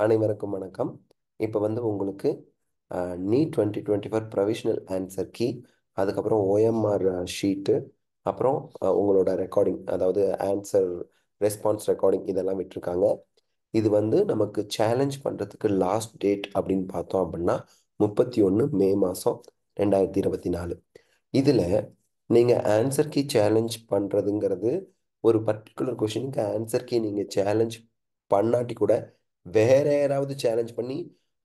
அனைவருக்கும் வணக்கம். இப்போ வந்து உங்களுக்கு நீட் 2024 ப்ரொவிஷனல் ஆன்சர் கீ, அதுக்கப்புறம் ஓஎம்ஆர் ஷீட்டு, அப்புறம் உங்களோட ரெக்கார்டிங், அதாவது ஆன்சர் ரெஸ்பான்ஸ் ரெக்கார்டிங் இதெல்லாம் விட்டிருக்காங்க. இது வந்து நமக்கு சேலஞ்ச் பண்ணுறதுக்கு லாஸ்ட் டேட் அப்படின்னு பார்த்தோம் அப்படின்னா 31 மே மாதம் 2024. இதில் நீங்கள் ஆன்சர் கீ சேலஞ்ச் பண்ணுறதுங்கிறது ஒரு பர்டிகுலர் கொஷினுக்கு ஆன்சர் கீ நீங்கள் சேலஞ்ச் பண்ணாட்டி கூட வேற யாராவது சேலஞ்ச் பண்ணி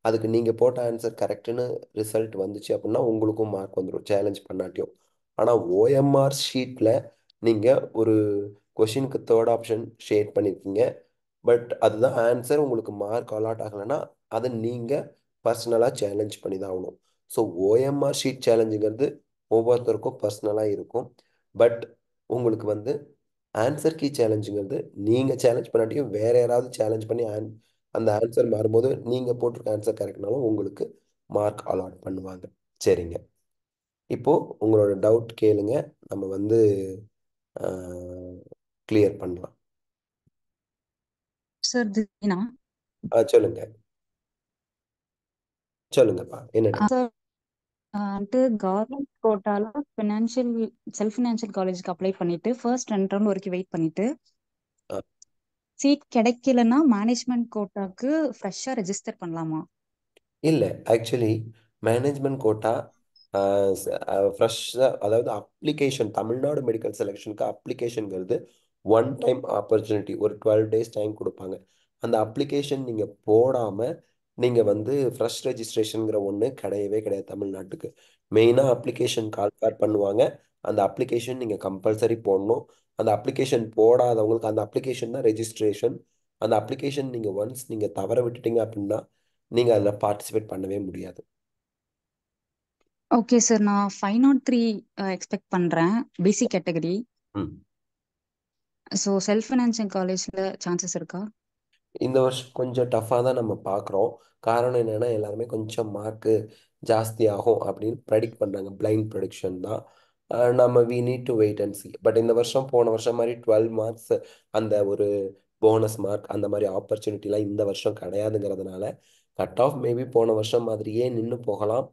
அதுக்கு நீங்கள் போட்ட ஆன்சர் கரெக்டுன்னு ரிசல்ட் வந்துச்சு அப்படின்னா உங்களுக்கும் மார்க் வந்துடும் சேலஞ்ச் பண்ணாட்டியும். ஆனால் ஓஎம்ஆர் ஷீட்டில் நீங்கள் ஒரு கொஷினுக்கு தேர்ட் ஆப்ஷன் ஷேர் பண்ணியிருக்கீங்க, பட் அதுதான் ஆன்சர், உங்களுக்கு மார்க் அலாட் ஆகலைன்னா அதை நீங்கள் பர்சனலாக சேலஞ்ச் பண்ணி தான் ஆகணும். ஸோ ஓஎம்ஆர் ஷீட் சேலஞ்சுங்கிறது ஒவ்வொருத்தருக்கும் பர்சனலாக இருக்கும். பட் உங்களுக்கு வந்து ஆன்சர் கீ சேலஞ்சுங்கிறது நீங்கள் சேலஞ்ச் பண்ணாட்டியும் வேற யாராவது சேலஞ்ச் பண்ணி அந்த ஆன்சர் மாறும்போது நீங்கள் போட்டிருக்க ஆன்சர் கரெக்ட்னாலும் உங்களுக்கு மார்க் அலாட் பண்ணுவாங்க. சரிங்க, இப்போ உங்களோட டவுட் கேளுங்க, நம்ம வந்து கிளியர் பண்ணலாம். சார் தினா சொல்லுங்க சொல்லுங்கப்பா, என்ன டவுட்? சார் வந்துட்டு கவர்மெண்ட் கோட்டால ஃபினான்ஷியல் செல்ஃப் ஃபினான்ஷியல் காலேஜ்க்கு அப்ளை பண்ணிட்டு ஃபர்ஸ்ட் 2 ரவுண்ட் வரைக்கும் வெயிட் பண்ணிட்டு சீட் கிடைக்கலன்னா மேனேஜ்மெண்ட் கோட்டாக்கு ஃப்ரெஷ்ஷாக ரெஜிஸ்டர் பண்ணலாமா? இல்லை, ஆக்சுவலி மேனேஜ்மெண்ட் கோட்டா ஃப்ரெஷ்ஷாக, அதாவது அப்ளிகேஷன், தமிழ்நாடு மெடிக்கல் செலெக்ஷனுக்கு அப்ளிகேஷனுங்கிறது ஒன் டைம் ஆப்பர்ச்சுனிட்டி, ஒரு 12 days டைம் கொடுப்பாங்க. அந்த அப்ளிகேஷன் நீங்கள் போடாமல் நீங்கள் வந்து ஃப்ரெஷ் ரெஜிஸ்ட்ரேஷனுங்கிற ஒன்று கிடையவே கிடையாது தமிழ்நாட்டுக்கு. மெயினாக அப்ளிகேஷன் கால் பண்ணுவாங்க, அந்த அப்ளிகேஷன் நீங்கள் கம்பல்சரி போடணும். அந்த அப்ளிகேஷன் போடாதவங்களுக்கு அந்த அப்ளிகேஷன் தான் ரெஜிஸ்ட்ரேஷன். அந்த அப்ளிகேஷன் நீங்கள் ஒன்ஸ் நீங்கள் தவற விட்டுட்டீங்க அப்படின்னா நீங்கள் அதில் பார்ட்டிசிபேட் பண்ணவே முடியாது. ஓகே சார், நான் 503 எக்ஸ்பெக்ட் பண்ணுறேன், பிசி கேட்டகரி. ம் ஸோ செல்ஃப் ஃபினான்ஷியல் காலேஜில் சான்சஸ் இருக்கா? இந்த வருஷம் கொஞ்சம் டஃப்பாக தான் நம்ம பார்க்குறோம். காரணம் என்னென்னா எல்லாருமே கொஞ்சம் மார்க்கு ஜாஸ்தி ஆகும் அப்படின்னு ப்ரெடிக்ட் பண்ணுறாங்க, பிளைண்ட் ப்ரெடிக்ஷன் தான். நம்ம we need to wait and see. But இந்த வருஷம் போன வருஷம் மாதிரி 12 மார்க்ஸ் அந்த ஒரு போனஸ் மார்க் அந்த மாதிரி ஆப்பர்ச்சுனிட்டிலாம் இந்த வருஷம் கிடையாதுங்கிறதுனால கட் ஆஃப் மேபி போன வருஷம் மாதிரியே நின்று போகலாம்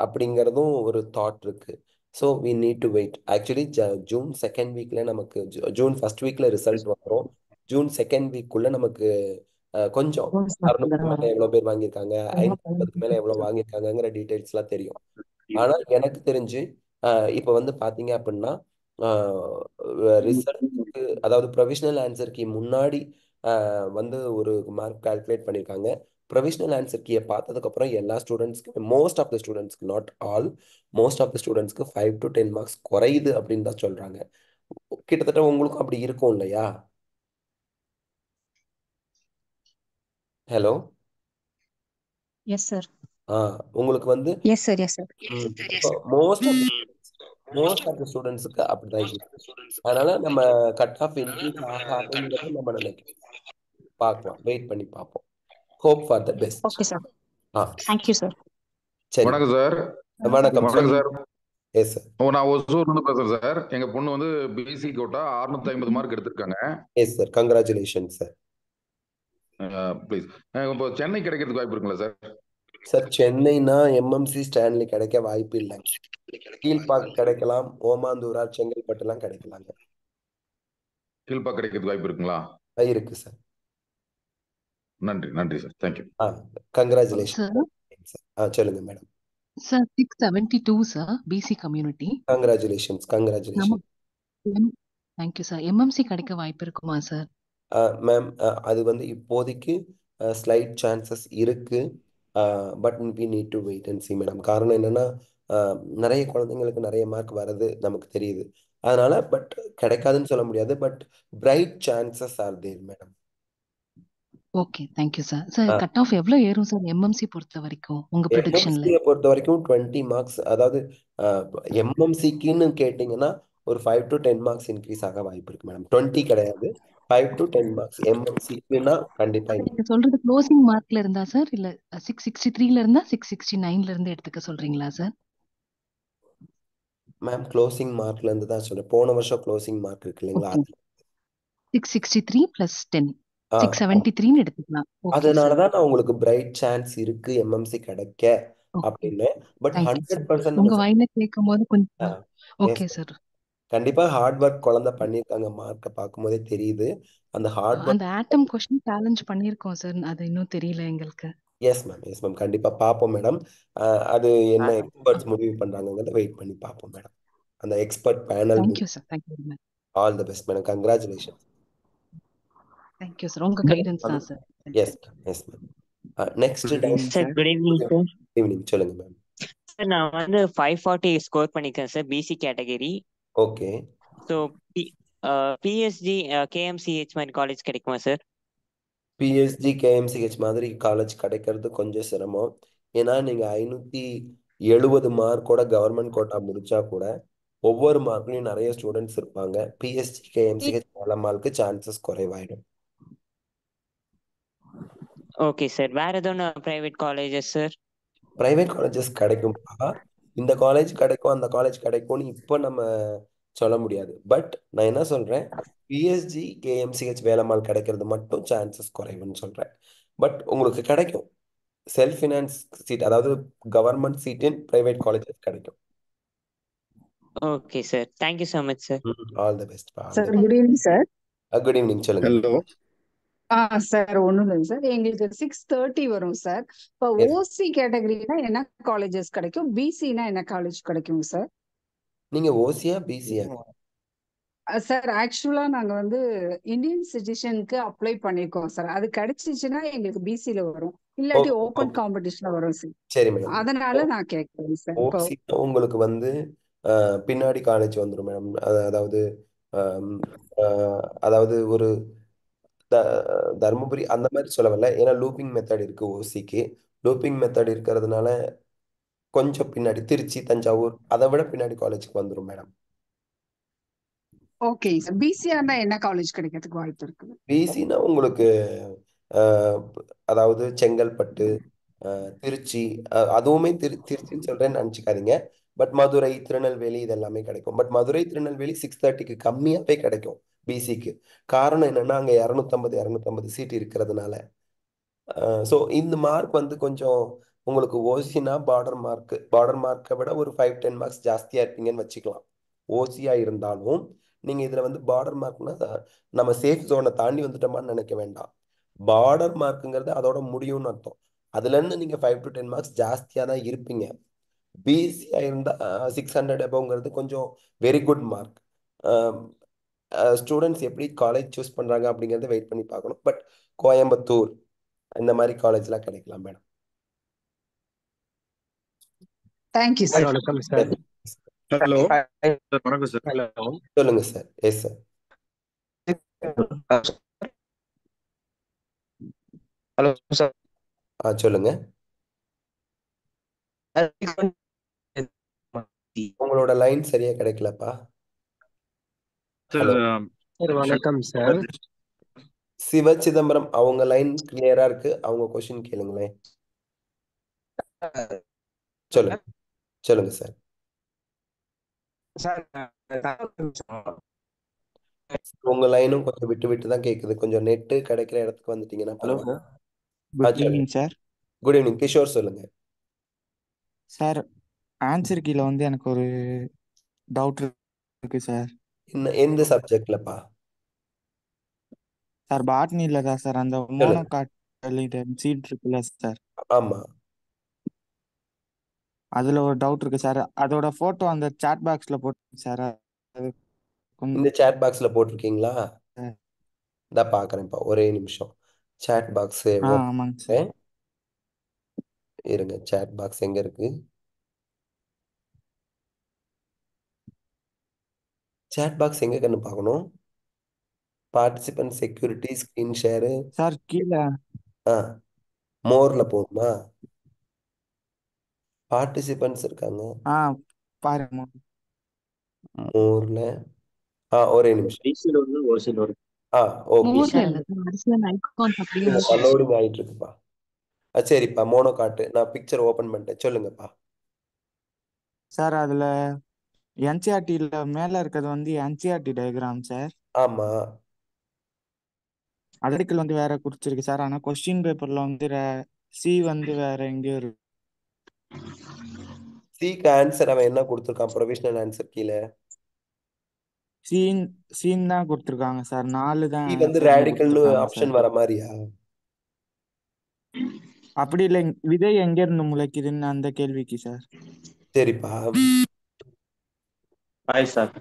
அப்படிங்கிறதும் ஒரு தாட் இருக்கு. So we need to wait. Actually June second வீக்கில் நமக்கு ஜூன் ஃபர்ஸ்ட் வீக்கில் ரிசல்ட் வரும். ஜூன் செகண்ட் வீக்குள்ளே நமக்கு கொஞ்சம் 600 மேலே எவ்வளோ பேர் வாங்கியிருக்காங்க, 550 மேலே எவ்வளோ வாங்கியிருக்காங்கங்கிற டீட்டெயில்ஸ்லாம் தெரியும். ஆனால் எனக்கு தெரிஞ்சு இப்போ வந்து பார்த்தீங்க அப்படின்னா ரிசல்ட்டுக்கு, அதாவது ப்ரொவிஷனல் ஆன்சருக்கு முன்னாடி வந்து ஒரு மார்க் கால்குலேட் பண்ணியிருக்காங்க. ப்ரொவிஷனல் ஆன்சர் கீயை பார்த்ததுக்கப்புறம் எல்லா ஸ்டூடெண்ட்ஸ்க்கு, மோஸ்ட் ஆஃப் த ஸ்டூடெண்ட்ஸ்க்கு, not all, most of the ஸ்டூடெண்ட்ஸ்க்கு 5 to 10 மார்க்ஸ் குறையுது அப்படின்னு தான் சொல்கிறாங்க. கிட்டத்தட்ட உங்களுக்கும் அப்படி இருக்கும் இல்லையா? ஹலோ. Yes sir. உங்களுக்கு வந்து yes sir. Yes sir. Most of most of the ஸ்டூடெண்ட்ஸுக்கு அப்படிதான் இருக்கு. அதனால நம்ம கட் ஆஃப் இன்க்ரீஸ் ஆகாதுங்கிறத நம்ம நினைக்கிறோம். பார்க்கலாம், வெயிட் பண்ணி பார்ப்போம். Hope for the best. Okay sir, ah thank you sir. சரி. வணக்கம் சார். வணக்கம் வணக்கம் சார். Yes sir. நான் ஒசூர்லேருந்து பேசுறேன் சார். எங்க பொண்ணு வந்து பிசி கோட்டா 650 மார்க் எடுத்திருக்காங்க. Yes sir, congratulation sir. Please இப்போ சென்னை கிடைக்கிறதுக்கு வாய்ப்பு இருக்குங்களா சார்? சார், சென்னைனா எம்எம்சி ஸ்டான்லி கிடைக்க வாய்ப்பு இல்லைங்க. கீழ்பாக் கிடைக்கலாம், ஓமாந்தூரா, செங்கல்பட்டுலாம் கிடைக்கலாங்க. கீழ்பா கிடைக்கிறதுக்கு வாய்ப்பு இருக்குங்களா? இருக்கு சார். நன்றி நன்றி sir, thank you. Congratulation Sir, sir. சொல்லுங்க madam. sir, 672, sir, BC community. Congratulation. Thank you, sir. MMC கிடைக்க வாய்ப்பு இருக்குமா சார்? மேம், அது வந்து இப்போதைக்கு ஸ்லைட் சான்சஸ் இருக்கு. But we need to wait and see madam. காரணம் என்னன்னா நிறைய குழந்தைங்களுக்கு நிறைய மார்க் வர்றது நமக்கு தெரியுது. அதனால பட் கிடைக்காதுன்னு சொல்ல முடியாது, but bright chances are there madam. Okay, thank you sir. Sir, cut off எவ்வளவு ஏறும் சார் எம்எம்சி பொறுத்த வரைக்கும் உங்க ப்ரெடிக்ஷன்ல? எம்எம்சியை பொறுத்த வரைக்கும் 20 மார்க்ஸ், அதாவது எம்எம்சிக்குன்னு கேட்டிங்கன்னா ஒரு 5 to 10 மார்க்ஸ் இன்க்ரீஸ் ஆக வாய்ப்பு இருக்கு மேடம். 20 கிடையாது, 5 to 10 மார்க்ஸ் எம்எம்சிக்குன்னா கண்டிப்பா. நீங்க சொல்றது க்ளோசிங் மார்க்ல இருந்தா சார், இல்ல 663ல இருந்தா 669ல இருந்து எடுத்துக்க சொல்றீங்களா சார்? மேம், க்ளோசிங் மார்க்ல இருந்து தான் சொல்றேன். போன வருஷம் க்ளோசிங் மார்க் இருக்கு இல்லைங்களா? ஓகே, 663 + 10. ஆ 673ன்னு எடுத்துக்கலாம். ஓகே அதனால சார். தான் நான் உங்களுக்கு பிரைட் சான்ஸ் இருக்கு எம்எம்சி கிடைக்க ஓகே. அப்படின்னு. But thank you sir. 100% உங்க நம்ம வாயில கேட்கும்போது கொஞ்சம் எஸ் ஓகே சார். கண்டிப்பா ஹார்ட் ஒர்க் குழந்தை பண்ணியிருக்காங்க, மார்க்கை பார்க்கும்போதே தெரியுது. அந்த ஹார்ட் அந்த ஒர்க். ஆட்டம் கொஸ்டின் சேலஞ்ச் பண்ணியிருக்கோம் சார். அது இன்னும் தெரியல எங்களுக்கு. எஸ் மேம் கண்டிப்பா பார்ப்போம் மேடம். அது என்ன எக்ஸ்பர்ட்ஸ் முடிவு பண்றாங்கங்கிறத வெயிட் பண்ணி பார்ப்போம் மேடம். அந்த expert panel thank you sir. Thank you very much. All the best madam, congratulation. Thank you sir. உங்க கைடன்ஸ் தான் sir. Yes ma'am. Next good doubt. Evening sir sir. Good evening sir. Evening சொல்லுங்க ma'am. Sir நான் வந்து 540 score பண்ணியிருக்கேன் sir PC category. Okay. So PSG KMCH மாதிரி college கிடைக்குமா sir? PSG KMCH மாதிரி college கிடைக்கிறது கொஞ்சம் சிரமம். ஏன்னா நீங்கள் 570 மார்க்கோட கவர்மெண்ட் கோட்டா முடிச்சா கூட ஒவ்வொரு மார்க்லையும் நிறைய ஸ்டூடெண்ட்ஸ் இருப்பாங்க. பிஎஸ்ஜி கேஎம்சிஹெச் நல்ல மார்க்கு சான்சஸ் குறைவாயிடும். Okay sir. வேற எதுவும் private colleges sir? Private colleges கிடைக்கும்பா. இந்த காலேஜ் கிடைக்கும் அந்த காலேஜ் கிடைக்கும்னு இப்போ நம்ம சொல்ல முடியாது. பட் நான் என்ன சொல்கிறேன், பிஎஸ்ஜி கேஎம்சிஹெச் வேலைமால் கிடைக்கிறது மட்டும் சான்சஸ் குறைவுன்னு சொல்கிறேன். பட் உங்களுக்கு கிடைக்கும். செல்ஃப் ஃபினான்ஸ் சீட், அதாவது government seat in private colleges கிடைக்கும். Okay sir. Thank you so much sir. All the best. Sir good evening sir. Good evening சொல்லுங்க. ஹலோ. சார் ஒன்றும் இல்லைங்க சார், எங்களுக்கு 630 வரும் சார். இப்போ Yes. ஓசி கேட்டகரினா என்ன காலேஜஸ் கிடைக்கும், பிசினா என்ன காலேஜ் கிடைக்கும் சார்? நீங்க ஓசியா பிசியா? சார் ஆக்சுவலா நாங்க வந்து இந்தியன் சிட்டிசனுக்கு அப்ளை பண்ணிருக்கோம் சார். அது கிடைச்சிச்சுன்னா எங்களுக்கு பிசில வரும், இல்லாட்டி ஓபன் காம்படிஷன்ல வரும் சார். சரி மேடம். அதனால நான் கேட்கிறேன் சார். இப்போ ஓசி உங்களுக்கு வந்து பின்னாடி காலேஜ் வந்துடும் மேடம். அதாவது ஆம், அதாவது ஒரு தர்மபுரி அந்த மாதிரி சொல்ல வரல. ஏன்னா லூப்பிங் மெத்தட் இருக்கு ஓசிக்கு. லூப்பிங் மெத்தட் இருக்கிறதுனால கொஞ்சம் பின்னாடி திருச்சி தஞ்சாவூர் அதை விட பின்னாடி காலேஜுக்கு வந்துடும் மேடம். Okay sir. பிசிஆர்னா என்ன காலேஜ் கிடைக்கிறதுக்கு வாய்ப்பு இருக்குது? பிசினா உங்களுக்கு அஹ், அதாவது செங்கல்பட்டு, திருச்சி, அதுவுமே திருச்சின்னு சொல்றேன்னு நினச்சிக்காதீங்க. பட் மதுரை, திருநெல்வேலி இது எல்லாமே கிடைக்கும். பட் மதுரை, திருநெல்வேலி 630க்கு கம்மியாகவே கிடைக்கும் பிசிக்கு. காரணம் என்னன்னா அங்கே 250 சீட் இருக்கிறதுனால. ஸோ இந்த மார்க் வந்து கொஞ்சம் உங்களுக்கு ஓசினா பார்டர் மார்க்கை விட ஒரு 5-10 மார்க்ஸ் ஜாஸ்தியாக இருப்பீங்கன்னு வச்சுக்கலாம். ஓசியா இருந்தாலும் நீங்கள் இதில் வந்து பார்டர் மார்க்னா நம்ம சேஃப் ஜோனை தாண்டி வந்துட்டோமான்னு நினைக்க வேண்டாம். பார்டர் மார்க்குங்கிறது அதோட முடியும்னு அர்த்தம். அதுலேருந்து நீங்கள் 5-10 மார்க்ஸ் ஜாஸ்தியாக தான் இருப்பீங்க. பிசியாக இருந்தால் 600 அபவ்ங்கிறது கொஞ்சம் வெரி குட் மார்க். ஸ்டூடெண்ட்ஸ் எப்படி காலேஜ் சூஸ் பண்ணுறாங்க அப்படிங்கிறத வெயிட் பண்ணி பார்க்கணும். பட் கோயம்புத்தூர் இந்த மாதிரி காலேஜ்லாம் கிடைக்கலாம் மேடம். Thank you sir sir. வணக்கம் சார். Hello sir. வணக்கம் சார். ஹலோ. சொல்லுங்க sir. Yes sir. Hello sir. சொல்லுங்க. உங்களோட லைன் சரியா கிடைக்கலப்பா. ஹலோ. சார் வணக்கம் சார். சிவ சிதம்பரம் அவங்க லைன் கிளியரா இருக்கு. அவங்க கொஸ்டின் கேளுங்களேன். சொல்லுங்க சொல்லுங்க சார். சார் உங்க லைனும் கொஞ்சம் விட்டு விட்டு தான் கேக்குது. கொஞ்சம் நெட்டு கிடைக்கிற இடத்துக்கு வந்துட்டீங்கன்னா ஹலோ பரவாயில்ல. Sir. Good evening sir. Good evening. Kishore சொல்லுங்க. சார் ஆன்சர் கீழ வந்து எனக்கு ஒரு டவுட் இருக்கு சார். எந்த சப்ஜெக்ட்லப்பா? சார் பாட்னில தான் சார், அந்த சொல்லுங்க. மோனோகாட் சீட் இருக்குல்ல சார், ஆமா. அதுல ஒரு டவுட் இருக்கு சார். அதோட போட்டோ அந்த சாட் பாக்ஸ்ல போட்டு சார். அது கொஞ்சம் இந்த சேட் பாக்ஸ்ல போட்டிருக்கீங்களா? சார். இந்த பாக்குறேன்ப்பா, ஒரே நிமிஷம். சேட் பாக்ஸ் ஆமாங்க சார். இருங்க. சேட் பாக்ஸ் எங்க இருக்கு? சேட் பாக்ஸ் எங்க கண்ணு பார்க்கணும்? Participant security screen share. Sir கீழ மோர்ல போகணுமா? பார்ட்டிசிபென்ட்ஸ் இருக்காங்க பாருங்க. மோர்ல. ஒரே நிமிஷம். பிசில வந்து ஓசில வரும். ஓகே. மோர்ல இல்ல சார். வரிசையா ஐகான்ஸ் அப்படியே வரும். லோடிங் ஆயிட்டு இருக்குப்பா. சரிப்பா, மோனோ காட்டு. நான் பிக்சர் ஓபன் பண்ணிட்டேன். சொல்லுங்கப்பா. சார் அதுல என்சிஆர்டில மேல இருக்கிறது வந்து என்சிஆர்டி டயக்ராம் சார். ஆமா. ஆர்டிக்கல் வந்து வேற குறிச்சிருக்கு சார். ஆனா கொஸ்டின் பேப்பர்ல வந்து சி வந்து வேற எங்கேயோ இருக்கு. சிக்கு ஆன்சர் அவன் என்ன கொடுத்துருக்கான் ப்ரொவிஷனல் ஆன்சர் கீழே? சீன் தான் கொடுத்துருக்காங்க சார். 4 தான் சி வந்து ஆன்சர்னு ரேடிக்கல்னு கொடுத்துருக்காங்க ஆப்ஷன் சார். வர மாதிரியா? அப்படி இல்லை, விதை எங்க இருந்து முளைக்குதுன்னு அந்த கேள்விக்கு சார். சரிப்பா. Hi sir.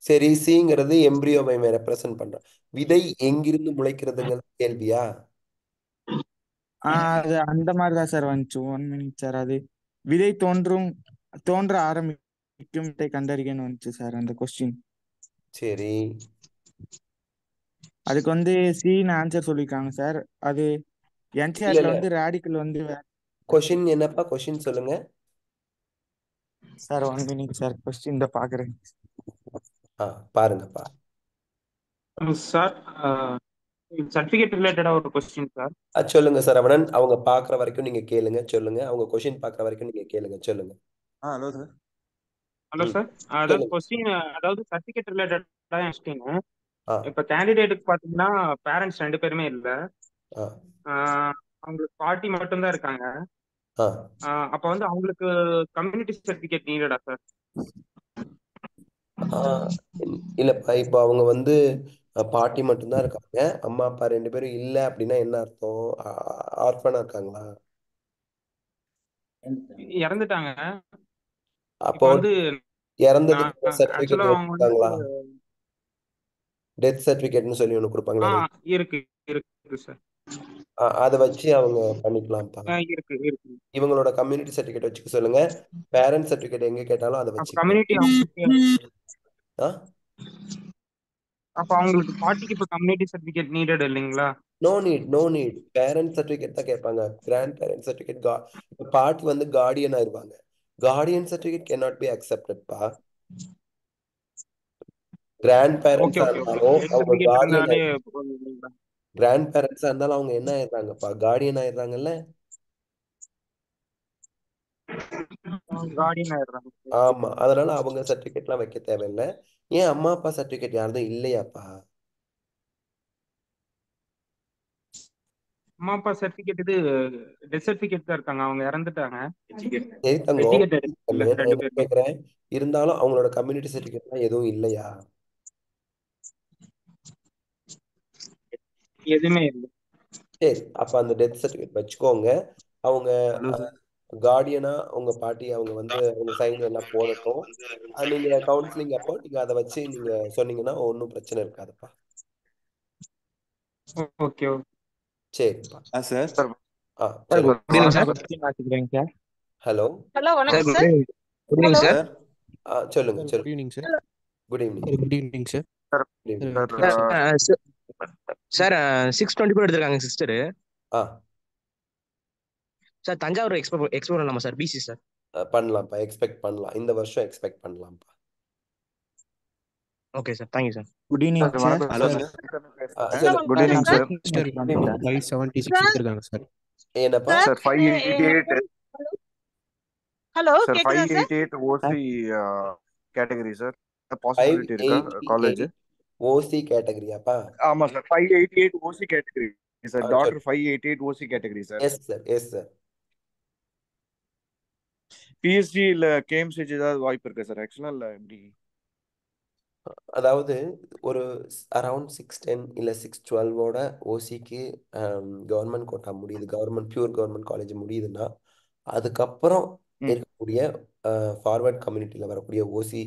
சரி, சிங்கிறது எம்பிரியோவை ரெப்ரசன்ட் பண்றான். விதை எங்கிருந்து முளைக்கிறதுங்கிறது கேள்வியா? அது அந்த மாதிரி தான் சார் வந்துச்சு. 1 மினிட் சார். அது விதை தோன்ற ஆரம்பிக்கும் கண்டறியன்னு வந்துச்சு சார் அந்த கொஸ்டின். சரி, அதுக்கு வந்து சின்னு ஆன்சர் சொல்லியிருக்காங்க சார். அது இல்ல என்சிஆர்ல இல்ல வந்து ரேடிக்கல் வந்து கொஷின் என்னப்பா? கொஷின் சொல்லுங்க சார். 1 minute sir. கொஸ்டின் இந்த பாக்குறேன். பாருங்கப்பா. சார் சர்டிஃபிகேட் ரிலேட்டடா ஒரு கொஸ்டின் சார். சொல்லுங்க சரவணன். அவங்க பாக்குற வரைக்கும் நீங்க கேளுங்க, சொல்லுங்க. அவங்க கொஷின் பாக்குற வரைக்கும் நீங்க கேளுங்க, சொல்லுங்க. Hello sir. Hello sir. அதாவது சொல்லுங்க. கொஸ்டின், அதாவது சர்டிஃபிகேட் ரிலேட்டடா கொஸ்டின். ஆ இப்ப கேண்டிடேட்டுக்கு பாத்தீங்கன்னா பேரண்ட்ஸ் 2 பேருமே இல்ல. ஆ அவங்களுக்கு பாட்டி மட்டும்தான் இருக்காங்க. ஆ அப்ப வந்து அவங்களுக்கு கம்யூனிட்டி சர்டிஃபிகேட் நீடடா சார்? ஆ, இல்லப்பா, இப்போ அவங்க வந்து பாட்டி மட்டும்தான் இருக்காங்க, அம்மா அப்பா 2 பேரும் இல்ல அப்படின்னா என்ன அர்த்தம்? ஆர்ஃபனா இருக்காங்களா? இறந்துட்டாங்க. அப்போ இப்ப வந்து இறந்ததுக்கு ஆக்சுவலா சர்டிபிகேட் அவங்க வந்து கொடுப்பாங்களா? டெத் சர்டிபிகேட்னு சொல்லி ஒன்று கொடுப்பாங்களா? இருக்கு இருக்கு சார். அதை வச்சு அவங்க பண்ணிக்கலாம்ப்பா. இருக்கு இருக்கு. இவங்களோட கம்யூனிட்டி சர்டிபிகேட் வச்சுக்க சொல்லுங்க. பேரண்ட் சர்டிபிகேட் எங்க கேட்டாலும் அதை வச்சுக்க. கம்யூனிட்டி அவங்களுக்கு ஆ அப்ப அவங்களுக்கு பாட்டிக்கு இப்ப கம்யூனிட்டி சர்டிஃபிகேட் நீடட் இல்லைங்களா? No need. பேரண்ட் சர்டிபிகேட் தான் கேட்பாங்க. Grand parent certificate. இப்போ பாட்டி வந்து கார்டியன் ஆயிருவாங்க. Guardian certificate cannot be accepted பா. கிராண்ட் பேரண்ட்ஸா இருந்தாலும் அவங்க சர்டிஃபிகேட் கார்டியன் இருந்தாலே கிராண்ட் பேரண்ட்ஸா இருந்தாலும் அவங்க என்ன ஆயிடுறாங்கப்பா? கார்டியன் ஆயிடுறாங்கல்ல. கார்டியன் ஆயிடுறாங்க. ஆமா, அதனால அவங்க சர்டிபிகேட்லாம் வைக்க தேவையில்லை. ஏன் அம்மா அப்பா சர்டிபிகேட் யாரும் இல்லையாப்பா? அம்மா அப்பா சர்டிஃபிகேட் இது டெத் சர்டிஃபிகேட் தான் இருக்காங்க. அவங்க இறந்துட்டாங்க. சரி தங்கம், எஜுகேட்டட் இல்ல நான் 2 என்ன பேருமே. கேட்கிறேன், இருந்தாலும் அவங்களோட கம்யூனிட்டி சர்டிபிகேட்லாம் எதுவும் இல்லையா? எதுவுமே இல்லை. சரி, அப்ப அந்த டெத் சர்டிபிகேட் வச்சுக்கோங்க. அவங்க கார்டியனா உங்க பாட்டி அவங்க வந்து அவங்க சைன் எல்லாம் போடட்டும். நீங்க கவுன்சிலிங் அப்போ நீங்க அதை வச்சு நீங்க சொன்னீங்கன்னா ஒன்றும் பிரச்சனை இருக்காதுப்பா. ஓகே சரிப்பா. சார். சொல்லுங்க. ஹலோ ஹலோ வணக்கம் சார். Good evening sir. சொல்லுங்க. Good evening sir. Good evening. Good evening sir. Sir sir 624 எடுத்திருக்காங்க சிஸ்டர். சார் தஞ்சாவூர் எக்ஸ்போர்ட் பண்ணலாமா சார்? BC sir. பண்ணலாம்ப்பா, எக்ஸ்பெக்ட் பண்ணலாம். இந்த வருஷம் எக்ஸ்பெக்ட் பண்ணலாம்ப்பா. Okay sir, thank you sir. Good evening sir. Hello sir. Good evening sir. Sister 576 எடுத்திருக்காங்க sir. என்னப்பா? Sir 588. Hello கேக்குதா sir? 588 OC category sir. Possibility இருக்கா காலேஜ்? ஓசி கேட்டகரியாப்பா? ஆமா சார், 588 OC category sir. Doctor 588 OC category sir. Yes sir. PSG இல்ல KMCH ஏதாவது வாய்ப்பு இருக்கா சார் ஆக்சுவலா, இல்ல எப்படி? அதாவது ஒரு அரௌண்ட் 610 இல்லை 612ஓட ஓசிக்கு கவர்மெண்ட் கோட்டா முடியுது, பியூர் கவர்மெண்ட் காலேஜ் முடியுதுன்னா அதுக்கப்புறம் இருக்கக்கூடிய ஃபார்வர்ட் கம்யூனிட்டியில் வரக்கூடிய ஓசி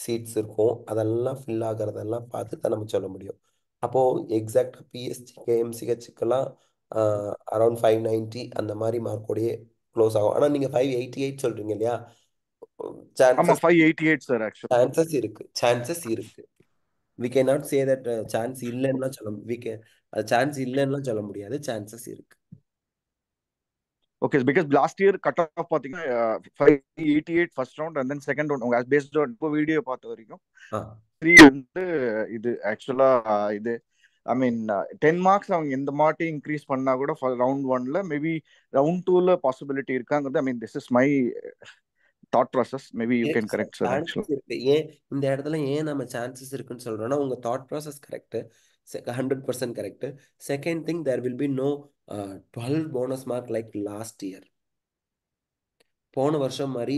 சீட்ஸ் இருக்கும். அதெல்லாம் ஃபில் ஆகிறதெல்லாம் பார்த்து தான் நம்ம சொல்ல முடியும். அப்போது எக்ஸாக்டாக பிஎஸ்டி கேஎம்சிஹெச்சுக்கெல்லாம் அரௌண்ட் 590 அந்த மாதிரி மார்க்கோடையே க்ளோஸ் ஆகும். ஆனால் நீங்கள் 588 சொல்கிறீங்க இல்லையா? ஆமா 588 சார். ஆக்சுவலா சான்சஸ் இருக்கு. we cannot say that chance இல்லைன்னா சான்ஸ் இல்லைன்னா சொல்ல முடியாது. சான்சஸ் இருக்கு. Okay, because last year cut off பாத்தீங்கன்னா 588 first round and then second round. உங்க பேஸ்ட் ஆன் இப்போ வீடியோ பார்த்த வரைக்கும் 3 வந்து இது ஆக்சுவலா இது ஐ மீன் 10 மார்க்ஸ் அவங்க எந்த மாட்டி இன்க்ரீஸ் பண்ணா கூட ரவுண்ட் 1ல மேபி ரவுண்ட் 2ல பாசிபிலிட்டி இருக்காங்கிறது. I mean this is my thought process maybe you இருக்கு can sir, correct sir chances ஆக்சுவலா. இருக்கு. ஏன் இந்த இடத்துல நம்ம சான்சஸ் இருக்குன்னு சொல்றோம்னா, உங்க thought process correct, 100% correct. Second thing, there will be no 12 bonus mark like last year. போன வருஷம் மாதிரி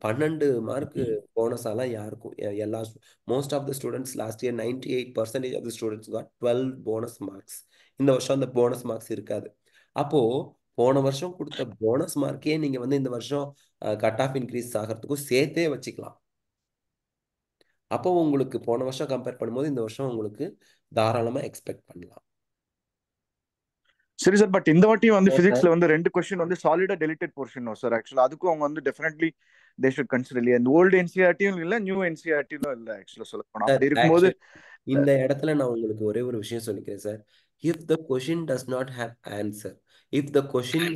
12 மார்க் போனஸாலாம் யாருக்கும் எல்லா most of the students last year 98% of the students got 12 bonus marks. இந்த வருஷம் அந்த போனஸ் மார்க்ஸ் இருக்காது. அப்போ போன வருஷம் கொடுத்த போனஸ் மார்க்கே நீங்க இந்த வருஷம் கட் ஆஃப் இன்க்ரீஸ் ஆகிறதுக்கும் சேர்த்தே வச்சுக்கலாம். அப்போ உங்களுக்கு போன வருஷம் கம்பேர் பண்ணும்போது இந்த வருஷம் உங்களுக்கு தாராளமா எக்ஸ்பெக்ட் பண்ணலாம். சரி சார், பட் இந்த வாட்டியும் பிசிக்ஸ்ல 2 கொஸ்டின் சாலிடா டெலிட்டட் போர்ஷன் சார். ஆக்சுவலா அதுக்கும் அவங்க டெஃபினெட்லி தே ஷுட் கன்சிடர் இல்லையா. இந்த ஓல்டு என்சிஆர்டியும் இல்ல, நியூ என்சிஆர்டியும் இல்ல ஆக்சுவலா சொல்ல போனா. அப்படி இருக்கும்போது இந்த இடத்துல நான் உங்களுக்கு ஒரே ஒரு விஷயம் சொல்லிக்கிறேன் sir. If the question does not have answer, if the question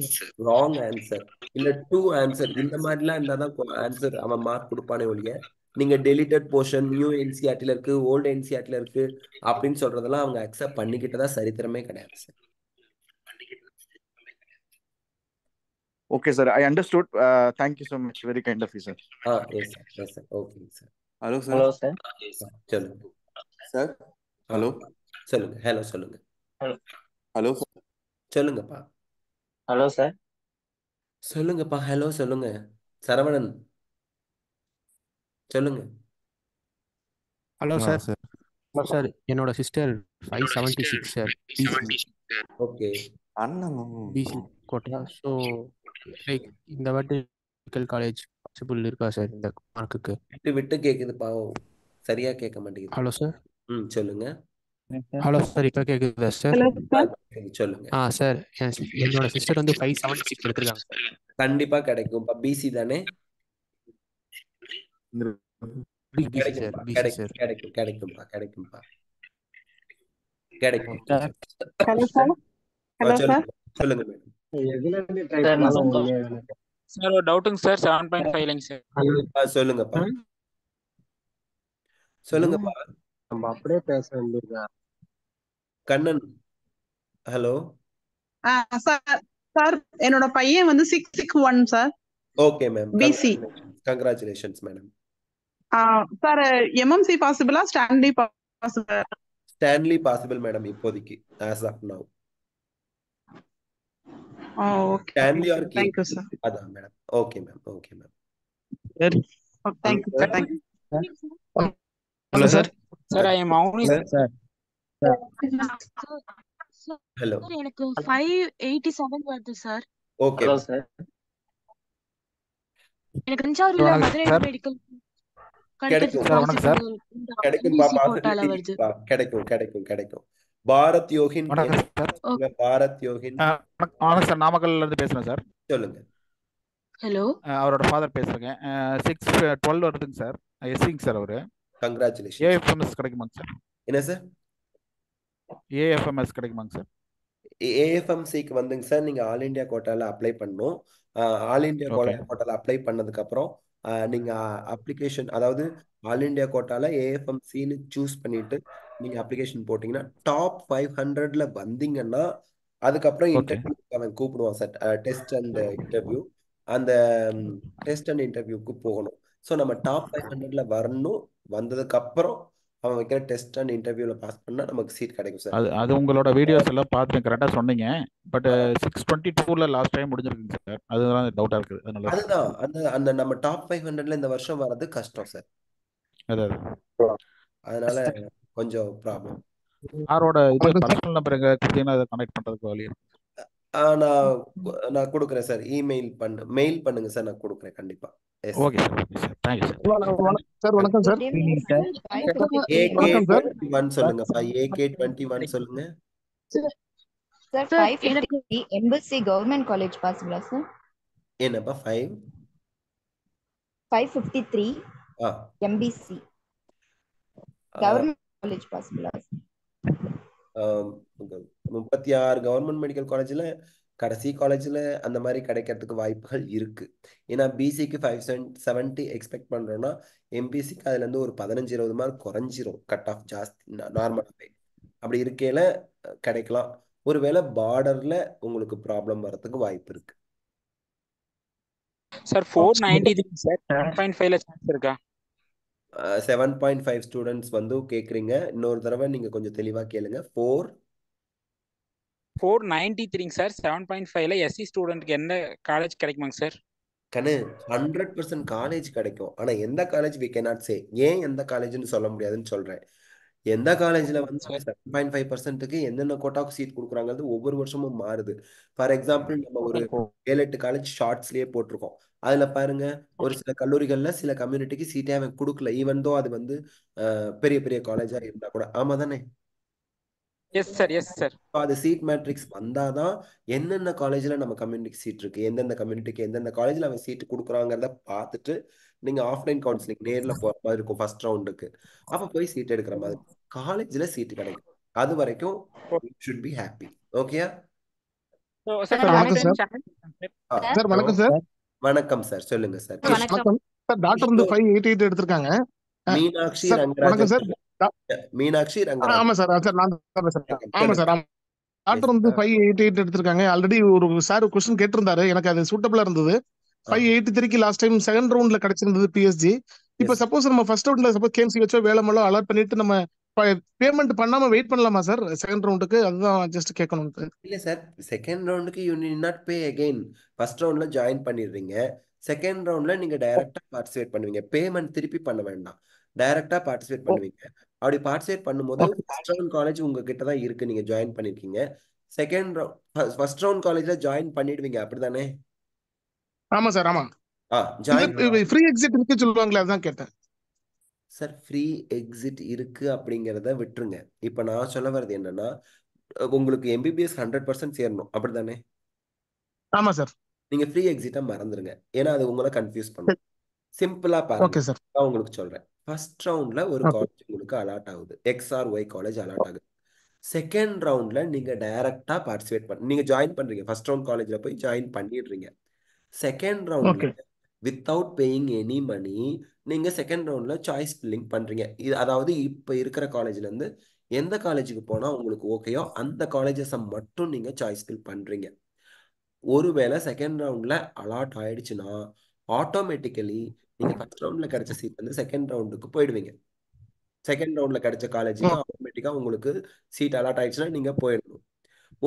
wrong answer இல்ல டூ ஆன்சர், இந்த மாதிரிலாம் இருந்தாதான் ஆன்சர் அவன் மார்க் கொடுப்பானே ஒழிய, நீங்க டெலிட்டட் போர்ஷன் நியூ என்சிஆர்டில இருக்கு, ஓல்டு என்சிஆர்டில இருக்கு அப்படின்னு சொல்றதெல்லாம் அவங்க அக்செப்ட் பண்ணிக்கிட்டதா சரித்திரமே கிடையாது sir. Okay sir, I understood. Thank you so much, very kind of you sir. Yes sir, yes sir, ஓகேங்க sir. Hello hello sir. Sir. சொல்லுங்க சார். ஹலோ சொல்லுங்க. ஹலோ சொல்லுங்க. ஹலோ சொல்லுங்கப்பா. Hello sir. சொல்லுங்கப்பா. ஹலோ சொல்லுங்க. சரவணன் சொல்லுங்க. Hello sir. சார் என்னோட sister 576 sir, BC. Okay. அண்ணன் பிசி கோட்டா. ஸோ லைக் இந்த வாட்டி மெடிக்கல் காலேஜ் பாசிபிள் இருக்கா சார் இந்த மார்க்குக்கு? விட்டு விட்டு கேக்குதுப்பா, சரியா கேட்க மாட்டேங்குது. Hello sir. சொல்லுங்க. ஹலோ சார், இப்போ கேக்குதா சார்? Hello sir. சொல்லுங்க. சார் என்னோட சிஸ்டர் 576 எடுத்திருக்காங்க சார். கண்டிப்பா கிடைக்கும்ப்பா. பிசி தானே? BC sir, BC sir. கிடைக்கும்பா. கிடைக்கும். Hello sir. Hello sir. சொல்லுங்க மேடம். சார் ஒரு டவுட்டுங்க சார். 7.5ங்க சார். சொல்லுங்கப்பா. சொல்லுங்கப்பா. நம்ம அப்படியே பேச வேண்டியதா கண்ணன். Hello sir. சார் என்னோட பையன் 661 சார். Okay ma'am. BC. Congratulations madam. Sir MMC பாசிபிளா, ஸ்டான்லி பாசிபிளா? ஸ்டான்லி பாசிபிள் மேடம் இப்போதைக்கு, as of now. Okay. Stanley ஆர் கே. Thank you sir. அதான் மேடம். Okay ma'am. சரி. Thank you sir. Hello sir. Sir I am Mouni sir. Hello. எனக்கு 587 வருது sir. Okay sir. எனக்கு தஞ்சாவூர்ல மதுரை மெடிக்கல் கிடைக்கும். கிடைக்கும். பாரத் யோகின். பாரத் யோகின். சார், நாமக்கல்ல இருந்து பேசுறேன் சார். சொல்லுங்க. ஹலோ. அவரோட ஃபாதர் பேசுறேங்க. 612 வருதுங்க சார். எஸ்சிங்க சார் அவரு. கங்க்ராச்சுலேஷன். ஏஎஃப்எம்எஸ் கிடைக்குமாங்க சார்? என்ன சார்? ஏஎஃப்எம்எஸ் கிடைக்குமாங்க சார்? ஏஎஃப்எம்சிக்கு வந்துங்க சார், நீங்க ஆல் இண்டியா கோட்டால அப்ளை பண்ணணும். ஆல் இண்டியா கோட்டால அப்ளை பண்ணதுக்கு அப்புறம் நீங்க அப்ளிகேஷன், அதாவது ஆல் இண்டியா கோட்டால ஏஎஃப்எம்சின்னு சூஸ் பண்ணிட்டு நீங்க அப்ளிகேஷன் போட்டீங்கன்னா டாப் 500ல வந்தீங்கன்னா அதுக்கப்புறம் இன்டர்வியூ அவன் கூப்பிடுவான் சார். Test and interview. அந்த டெஸ்ட் அண்ட் இன்டர்வியூக்கு போகணும். ஸோ நம்ம டாப் 500ல வரணும். வந்ததுக்கு அப்புறம் அவன் வைக்கிற டெஸ்ட் அண்ட் இன்டர்வியூல பாஸ் பண்ணா நமக்கு சீட் கிடைக்கும் சார். அது உங்களோட வீடியோஸ் எல்லாம் பார்த்து கரெக்டா சொன்னீங்க. பட் 622ல லாஸ்ட் டைம் முடிஞ்சிருக்குங்க சார். அதுதான் டவுட்டா இருக்குது. அதுதான் அந்த நம்ம டாப் 500ல இந்த வருஷம் வர்றது கஷ்டம் சார். அதனால கொஞ்சம் ப்ராப்ளம். யாரோட இது பர்சனல் நம்பர் எங்க கொடுத்தீங்கன்னா அதை கனெக்ட் பண்றதுக்கு வழி இருக்கு? நான் கொடுக்குறேன் சார். மெயில் பண்ணுங்க சார், நான் கொடுக்குறேன் கண்டிப்பா. Okay sir. Okay sir. Thank you sir. Sir வணக்கம் சார். AK21 சொல்லுங்க. AK21 சொல்லுங்க. சார் 550 எம்பசி கவர்மெண்ட் காலேஜ் பாசிபிளா சார்? என்னப்பா 553 எம்பிசி கவர்மெண்ட் காலேஜ் பாசிபிளா? 36 கவர்மெண்ட் மெடிக்கல் காலேஜ்ல கடைசி காலேஜ்ல அந்த மாதிரி கிடைக்கிறதுக்கு வாய்ப்புகள் இருக்கு. ஏன்னா பிசிக்கு 570 எக்ஸ்பெக்ட் பண்றோம்னா எம்பிசிக்கு அதுல இருந்து ஒரு 15-20 மார்க் குறைஞ்சிரும். கட் ஆஃப் ஜாஸ்தி நார்மலாவே. அப்படி இருக்கையில கிடைக்கலாம். ஒருவேளை பார்டர்ல உங்களுக்கு ப்ராப்ளம் வர்றதுக்கு வாய்ப்பு இருக்கு. சார் 493 சார் 7.5ல சான்ஸ் இருக்கா? 7.5 ஸ்டூடெண்ட்ஸ் வந்து கேட்குறீங்க. இன்னொரு தடவை நீங்க கொஞ்சம் தெளிவா கேளுங்க. 493 சார் 7.5ல எஸ்சி ஸ்டூடெண்ட்க்கு என்ன காலேஜ் கிடைக்குமாங்க சார்? கண்ணு 100% காலேஜ் கிடைக்கும். ஆனா எந்த காலேஜ் வி கேனாட் சே. ஏன் எந்த காலேஜ்னு சொல்ல முடியாதுன்னு சொல்றேன். எந்த காலேஜ்ல வந்து 7.5%க்கு என்னென்ன கோட்டாக்கு சீட் கொடுக்குறாங்கிறது ஒவ்வொரு வருஷமும் மாறுது. ஃபார் எக்ஸாம்பிள் நம்ம ஒரு 7-8 காலேஜ் ஷார்ட்ஸ்லயே போட்டிருக்கோம். அதுல பாருங்க ஒரு சில கல்லூரிகள்ல சில கம்யூனிட்டிக்கு சீட்டே அவன் கொடுக்கல. ஈவன் தோ அது வந்து பெரிய பெரிய காலேஜா இருந்தா கூட. ஆமா தானே? Yes sir. அது சீட் மேட்ரிக்ஸ் வந்தாதான் என்னென்ன காலேஜ்ல நம்ம கம்யூனிட்டிக்கு சீட் இருக்கு, எந்தெந்த கம்யூனிட்டிக்கு எந்தெந்த காலேஜ்ல அவன் சீட் கொடுக்குறாங்கிறத பார்த்துட்டு நீங்க ஆஃப்லைன் கவுன்சிலிங் நேர்ல போற மாதிரி இருக்கும் ஃபர்ஸ்ட் ரவுண்டுக்கு. அப்ப போய் சீட் எடுக்கிற மாதிரி காலேஜ்ல சீட் கிடைக்கும். அது வரைக்கும் ஷுட் பி ஹாப்பி. ஓகேயா? சார் வணக்கம் சார். சார் வணக்கம் சார். வணக்கம் சார். சொல்லுங்க சார். வணக்கம் சார். டாக்டர் வந்து 588 எடுத்திருக்காங்க. மீனாட்சி சார் வணக்கம் சார். மீனாட்சி ரங்கராஜன். ஆமா சார். சார் நான் சார். ஆமா சார். டாக்டர் வந்து 588 எடுத்திருக்காங்க. ஆல்ரெடி ஒரு சார் கொஸ்டின் கேட்டிருந்தாரு. எனக்கு அது சூட்டபிளா இருந்தது. 583க்கு லாஸ்ட் டைம் செகண்ட் ரவுண்ட்ல கிடைச்சிருந்தது பிஎஸ்ஜி. இப்ப சப்போஸ் நம்ம ஃபர்ஸ்ட் ரவுண்ட்ல சப்போஸ் கேஎம்சி வச்சோ வேலைமலோ அலாட் பண்ணிட்டு நம்ம பேமெண்ட் பண்ணாம வெயிட் பண்ணலாமா சார் செகண்ட் ரவுண்டுக்கு? அதுதான் ஜஸ்ட் கேட்கணும். இல்ல சார், செகண்ட் ரவுண்டுக்கு you need not pay again. First ரவுண்ட்ல ஜாயின் பண்ணிடுறீங்க. செகண்ட் ரவுண்ட்ல நீங்க டைரக்டா பார்ட்டிசிபேட் பண்ணுவீங்க. பேமெண்ட் திருப்பி பண்ண வேண்டாம். டைரக்டா பார்ட்டிசிபேட் பண்ணுவீங்க. அப்படி பார்ட்டிசிபேட் பண்ணும்போது ஃபர்ஸ்ட் ரவுண்ட் காலேஜ் உங்ககிட்ட தான் இருக்கு, நீங்க ஜாயின் பண்ணிருக்கீங்க. செகண்ட் ரவுண்ட் ஃபர்ஸ்ட் ரவுண்ட் காலேஜ்ல ஜாயின் பண்ணிடுவீங்க, அப்படிதானே? ஆமா சார். ஆமா. ஃப்ரீ எக்ஸிட் இருக்கு சொல்லுவாங்களே, அதான் கேட்டேன் சார். ஃப்ரீ எக்ஸிட் இருக்கு அப்படிங்கிறத விட்டுருங்க. இப்ப நான் சொல்ல வர்றது என்னன்னா, உங்களுக்கு எம்பிபிஎஸ் 100% சேரணும், அப்படிதானே? ஆமா சார். நீங்க ஃப்ரீ எக்ஸிட்டை மறந்துருங்க. ஏன்னா அது உங்களை கன்ஃபியூஸ் பண்ணும். சிம்பிளா பாருங்க, நான் உங்களுக்கு சொல்றேன். ஃபர்ஸ்ட் ரவுண்ட்ல ஒரு காலேஜ் உங்களுக்கு அலாட் ஆகுது, XRY காலேஜ் அலாட் ஆகுது. செகண்ட் ரவுண்ட்ல நீங்க டைரக்டா பார்ட்டிசிபேட் நீங்க ஜாயின் பண்றீங்க. ஃபர்ஸ்ட் ரவுண்ட் காலேஜ்ல போய் ஜாயின் பண்ணிடுறீங்க. செகண்ட் ரவுண்ட்ல வித்தவுட் பேயிங் எனி மணி நீங்க செகண்ட் ரவுண்ட்ல சாய்ஸ் ஃபில்லிங் பண்றீங்க. இது அதாவது இப்ப இருக்கிற காலேஜ்ல இருந்து எந்த காலேஜுக்கு போனா உங்களுக்கு ஓகேயோ அந்த காலேஜஸை மட்டும் நீங்க சாய்ஸ் ஃபில் பண்றீங்க. ஒருவேளை செகண்ட் ரவுண்ட்ல அலாட் ஆயிடுச்சுன்னா ஆட்டோமேட்டிக்கலி நீங்க ஃபர்ஸ்ட் ரவுண்ட்ல கிடைச்ச சீட் வந்து செகண்ட் ரவுண்டுக்கு போயிடுவீங்க. செகண்ட் ரவுண்ட்ல கிடைச்ச காலேஜுக்கு ஆட்டோமேட்டிக்கா உங்களுக்கு சீட் அலாட் ஆயிடுச்சுன்னா நீங்க போயிடணும்.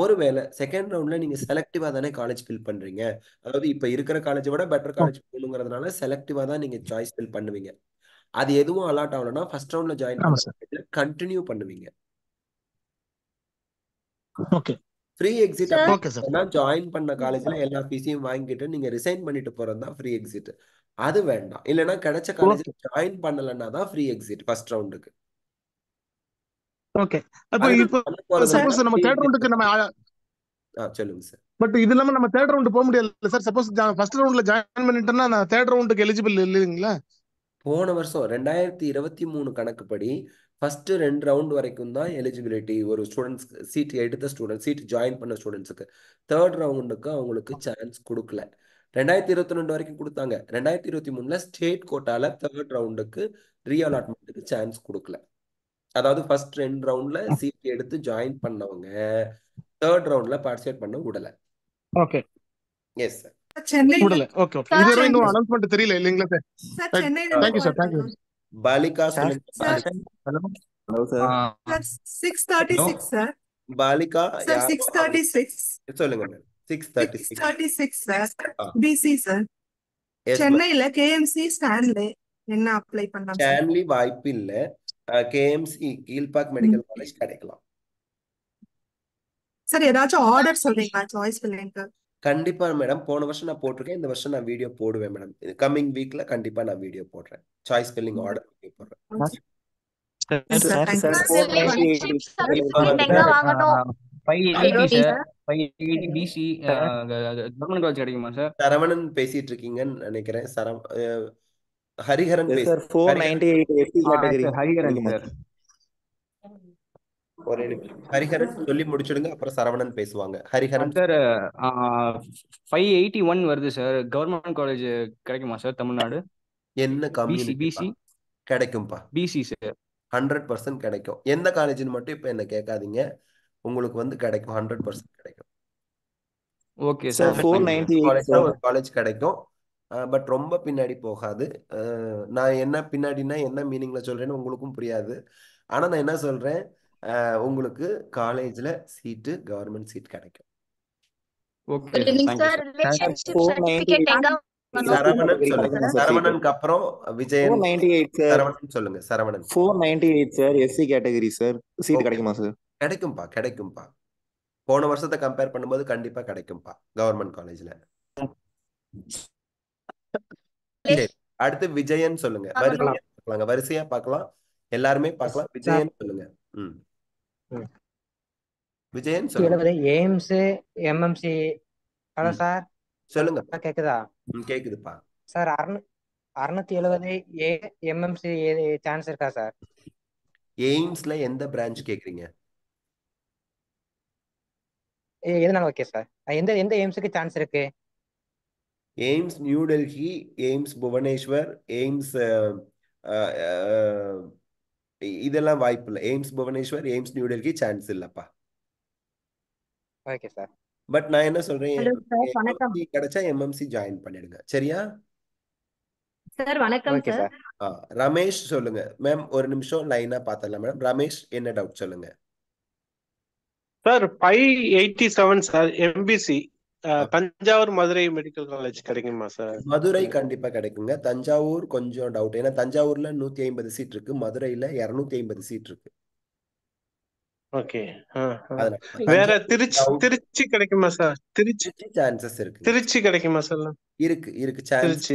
ஒருவேளை செகண்ட் ரவுண்ட்ல நீங்க செலக்டிவா தானே காலேஜ் ஃபில் பண்றீங்க. அதாவது இப்ப இருக்கிற காலேஜை விட பெட்டர் காலேஜ் போகணுங்கிறதுனால செலக்டிவா தான் நீங்க சாய்ஸ் ஃபில் பண்ணுவீங்க. அது எதுவும் அலாட் ஆகலன்னா ஃபர்ஸ்ட் ரவுண்ட்ல ஜாயின் பண்ண கண்டினியூ பண்ணுவீங்க. ஃப்ரீ எக்ஸிட் அப்படின்னா ஜாயின் பண்ண காலேஜ்ல எல்லா ஃபீஸையும் வாங்கிட்டு நீங்க ரிசைன் பண்ணிட்டு போறது தான் ஃப்ரீ எக்ஸிட். அது வேண்டாம். இல்லைன்னா கிடைச்ச காலேஜ் ஜாயின் பண்ணலன்னா தான் ஃப்ரீ எக்ஸிட் ஃபர்ஸ்ட் ரவுண்டுக்கு. ஓகே. அப்ப இப்போ சப்போஸ் நம்ம தேர்ட் ரவுண்டுக்கு நம்ம சொல்லுங்க சார். பட் இது இல்லாம நம்ம தேர்ட் ரவுண்ட் போக முடியாது சார். சப்போஸ் ஃபர்ஸ்ட் ரவுண்ட்ல ஜாயின் பண்ணிட்டேன்னா நான் தேர்ட் ரவுண்டுக்கு எலிஜிபிள் இல்லைங்களா? போன வருஷம் 2023 கணக்குப்படி ஃபர்ஸ்ட் 2 ரவுண்ட் வரைக்கும் தான் எலிஜிபிலிட்டி ஒரு ஸ்டூடெண்ட்ஸ் சீட் எடுத்த ஸ்டூடெண்ட் சீட் ஜாயின் பண்ண ஸ்டூடெண்ட்ஸுக்கு. தேர்ட் ரவுண்டுக்கு அவங்களுக்கு சான்ஸ் கொடுக்கல. 2022 வரைக்கும் கொடுத்தாங்க. 2023ல ஸ்டேட் கோட்டால தேர்ட் ரவுண்டுக்கு ரீஅலாட்மெண்ட்டுக்கு சான்ஸ் கொடுக்கல. அதாவது ஃபர்ஸ்ட் 2 ரவுண்ட்ல சீட் எடுத்து ஜாயின் பண்ணவங்க தேர்ட் ரவுண்ட்ல பார்ட்டிசிபேட் பண்ண விடல. ஓகே. S sir. சென்னை விடல. Okay okay. இது வரைக்கும் இன்னும் அனௌன்ஸ்மென்ட் தெரியல இல்லீங்களா சார்? சார் சென்னைல thank you sir. Thank you. Balika சொல்லுங்க. Hello sir. 636 sir. Balika sir 636 சொல்லுங்க மேம். 636 சார். BC sir. சென்னையில கேஎம்சி ஸ்டான்லி என்ன அப்ளை பண்ணலாம்? ஸ்டான்லி வாய்ப்பு இல்ல. கேஎம்சி கீழ்பாக் மெடிக்கல் காலேஜ் கிடைக்கலாம். சார் ஏதாச்சும் ஆர்டர் சொல்றீங்களா சாய்ஸ் ஃபில்லிங்க்கு? கண்டிப்பா மேடம். போன வருஷம் நான் போட்டிருக்கேன். இந்த வருஷம் நான் வீடியோ போடுவேன் மேடம். கமிங் வீக்ல கண்டிப்பா நான் வீடியோ போடுறேன். சாய்ஸ் ஃபில்லிங் ஆர்டர் வீடியோ போடுறேன். சரவணன் பேசிட்டு இருக்கீங்கன்னு நினைக்கிறேன். ஹரிஹரன் ஹரிஹரன் சொல்லி முடிச்சிடுங்க, அப்புறம் சரவணன் பேசுவாங்க. ஹரிஹரன் சார் 581 வருது சார். கவர்மெண்ட் காலேஜ் கிடைக்குமா சார் தமிழ்நாடு? என்ன கம்யூனிட்டி கிடைக்கும்பா? PC sir. 100% கிடைக்கும். எந்த காலேஜ்னு மட்டும் இப்ப என்ன கேட்காதீங்க, உங்களுக்கு வந்து கிடைக்கும். 100% கிடைக்கும். Okay sir. 498 காலேஜ் கிடைக்கும். பட் ரொம்ப பின்னாடி போகாது. நான் என்ன பின்னாடினா என்ன மீனிங்ல சொல்றேன்னு உங்களுக்கும் புரியாது. ஆனா நான் என்ன சொல்றேன், உங்களுக்கு காலேஜ்ல சீட்டு, கவர்மெண்ட் சீட் கிடைக்கும். Okay good sir evening thank you sir. Sir relationship 498 certificate எங்க வாங்கணும்? சரவணன் கேட்டகரி சொல்லுங்க. கிடைக்குமா சார் சீட்டு? சரவணனுக்கு அப்புறம் விஜயன். 498 சார். சரவணன் சொல்லுங்க. Saravanan 498 sir SC category sir. Seat okay. கிடைக்குமா சார்? கிடைக்கும்பா. போன வருஷத்தை கம்பேர் பண்ணும்போது கண்டிப்பா கிடைக்கும்பா கவர்மெண்ட் காலேஜ்ல. சரி, அடுத்து விஜயன் சொல்லுங்க. வாங்கணும். வரிசையா பார்க்கலாம். எல்லாருமே பார்க்கலாம். சார் விஜயன் சொல்லுங்க. விஜயன் சொல்லுங்க. 70 எய்ம்ஸ் எம்எம்சி. ஹலோ சார், சொல்லுங்க. கேக்குதா? கேக்குதுப்பா. சார் 670 எம்எம்சி சான்ஸ் இருக்கா சார்? எய்ம்ஸ்ல எந்த பிரான்ச் கேக்குறீங்க? எதுனால ஓகே சார். எந்த எந்த எய்ம்ஸுக்கு சான்ஸ் இருக்கு? AIIMS New Delhi, AIIMS Bhubaneswar, AIIMS இதெல்லாம் வாய்ப்பு இல்லை. AIIMS Bhubaneswar, AIIMS New Delhi chance இல்லப்பா. Okay sir. பட் நான் என்ன சொல்றேன், ஹலோ சார், வணக்கம் எம்எம்சி கிடைச்சா எம்எம்சி ஜாயின் பண்ணிடுங்க. சரியா சார். வணக்கம் ஓகே சார். சார். ரமேஷ் சொல்லுங்க. மேம் ஒரு நிமிஷம் லைனா பார்த்தலாம் மேடம். ரமேஷ் என்ன டவுட் சொல்லுங்க. Sir 587 sir MBC Thanjavur Madurai medical college கிடைக்குமா சார்? மதுரை கண்டிப்பா கிடைக்குங்க. தஞ்சாவூர் கொஞ்சம் டவுட். ஏன்னா தஞ்சாவூர்ல 150 சீட் இருக்கு, மதுரையில 250 சீட் இருக்கு. ஓகே. அதனால வேற தஞ்சாவூர் திருச்சி கிடைக்குமா சார்? திருச்சி சான்சஸ் இருக்கு. திருச்சி கிடைக்குமா சார்? இருக்கு சான்ஸ் திருச்சி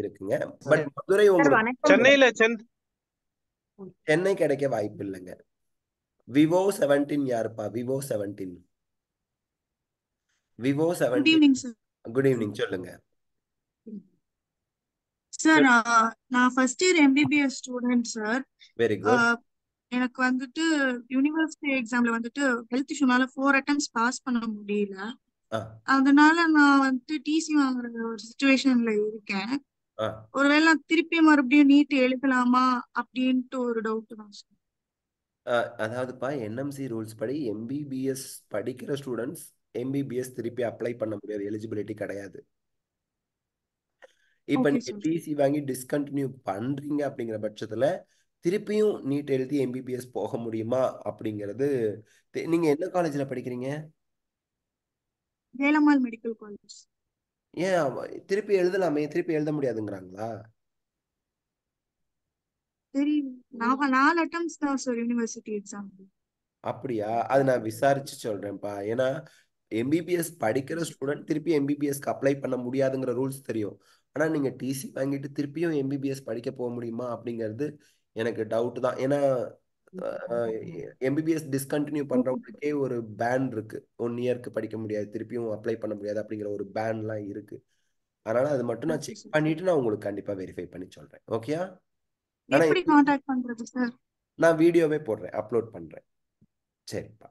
இருக்குங்க. பட் மதுரை சார் உங்களுக்கு வணக்கம். சென்னையில சென்னை கிடைக்க வாய்ப்பு இல்லைங்க. விவோ 17 யாருப்பா? Vivo 17. Good 17. Evening sir. Good evening சொல்லுங்க. சார் நான் first year MBBS student sir. Very good. எனக்கு வந்துட்டு யூனிவர்சிட்டி எக்ஸாம்ல வந்துட்டு ஹெல்த் இஷ்யூனால 4 attempts பாஸ் பண்ண முடியல. அதனால நான் வந்துட்டு டிசி வாங்குற ஒரு சுச்சுவேஷன்ல இருக்கேன். ஒருவேளை நான் திருப்பி மறுபடியும் நீட் எழுதலாமா அப்படின்ட்டு ஒரு டவுட் தான் சார். அதாவதுப்பா என்எம்சி ரூல்ஸ் படி எம்பிபிஎஸ் படிக்கிற ஸ்டூடெண்ட்ஸ் எம்பிபிஎஸ் திருப்பி அப்ளை பண்ண முடியாது. எலிஜிபிலிட்டி கிடையாது. இப்ப ஓகே நீங்க சார். டிசி வாங்கி டிஸ்கண்டினியூ பண்றீங்க அப்படிங்கிற பட்சத்துல திருப்பியும் நீட் எழுதி எம்பிபிஎஸ் போக முடியுமா அப்படிங்கிறது நீங்க என்ன காலேஜ்ல படிக்கிறீங்க? Velammal medical college. ஏன் திருப்பி எழுதலாமே, திருப்பி எழுத முடியாதுங்கிறாங்களா? சரி, நான் 4 attempts தான் சார் யூனிவர்சிட்டி எக்ஸாம். அப்படியா? அது நான் விசாரிச்சு சொல்றேன்ப்பா. ஏன்னா எம்பிபிஎஸ் படிக்கிற ஸ்டூடெண்ட் திருப்பி எம்பிபிஎஸ்க்கு அப்ளை பண்ண முடியாதுங்கிற ரூல்ஸ் தெரியும். ஆனா நீங்க டிசி வாங்கிட்டு திருப்பியும் எம்பிபிஎஸ் படிக்க போக முடியுமா அப்படிங்கிறது எனக்கு டவுட் தான். ஏன்னா எம்பிபிஎஸ் டிஸ்கண்டினியூ பண்றவங்களுக்கே ஒரு பேன் இருக்கு. 1 இயர்க்கு படிக்க முடியாது, திருப்பியும் அப்ளை பண்ண முடியாது அப்படிங்கிற ஒரு பேன்லாம் இருக்கு. அதனால அது மட்டும் நான் செக் பண்ணிட்டு நான் உங்களுக்கு கண்டிப்பா வெரிஃபை பண்ணி சொல்றேன். ஓகேயா? ஆனா எப்படி காண்டாக்ட் பண்றது சார்? நான் வீடியோவே போடுறேன், அப்லோட் பண்றேன். சரிப்பா.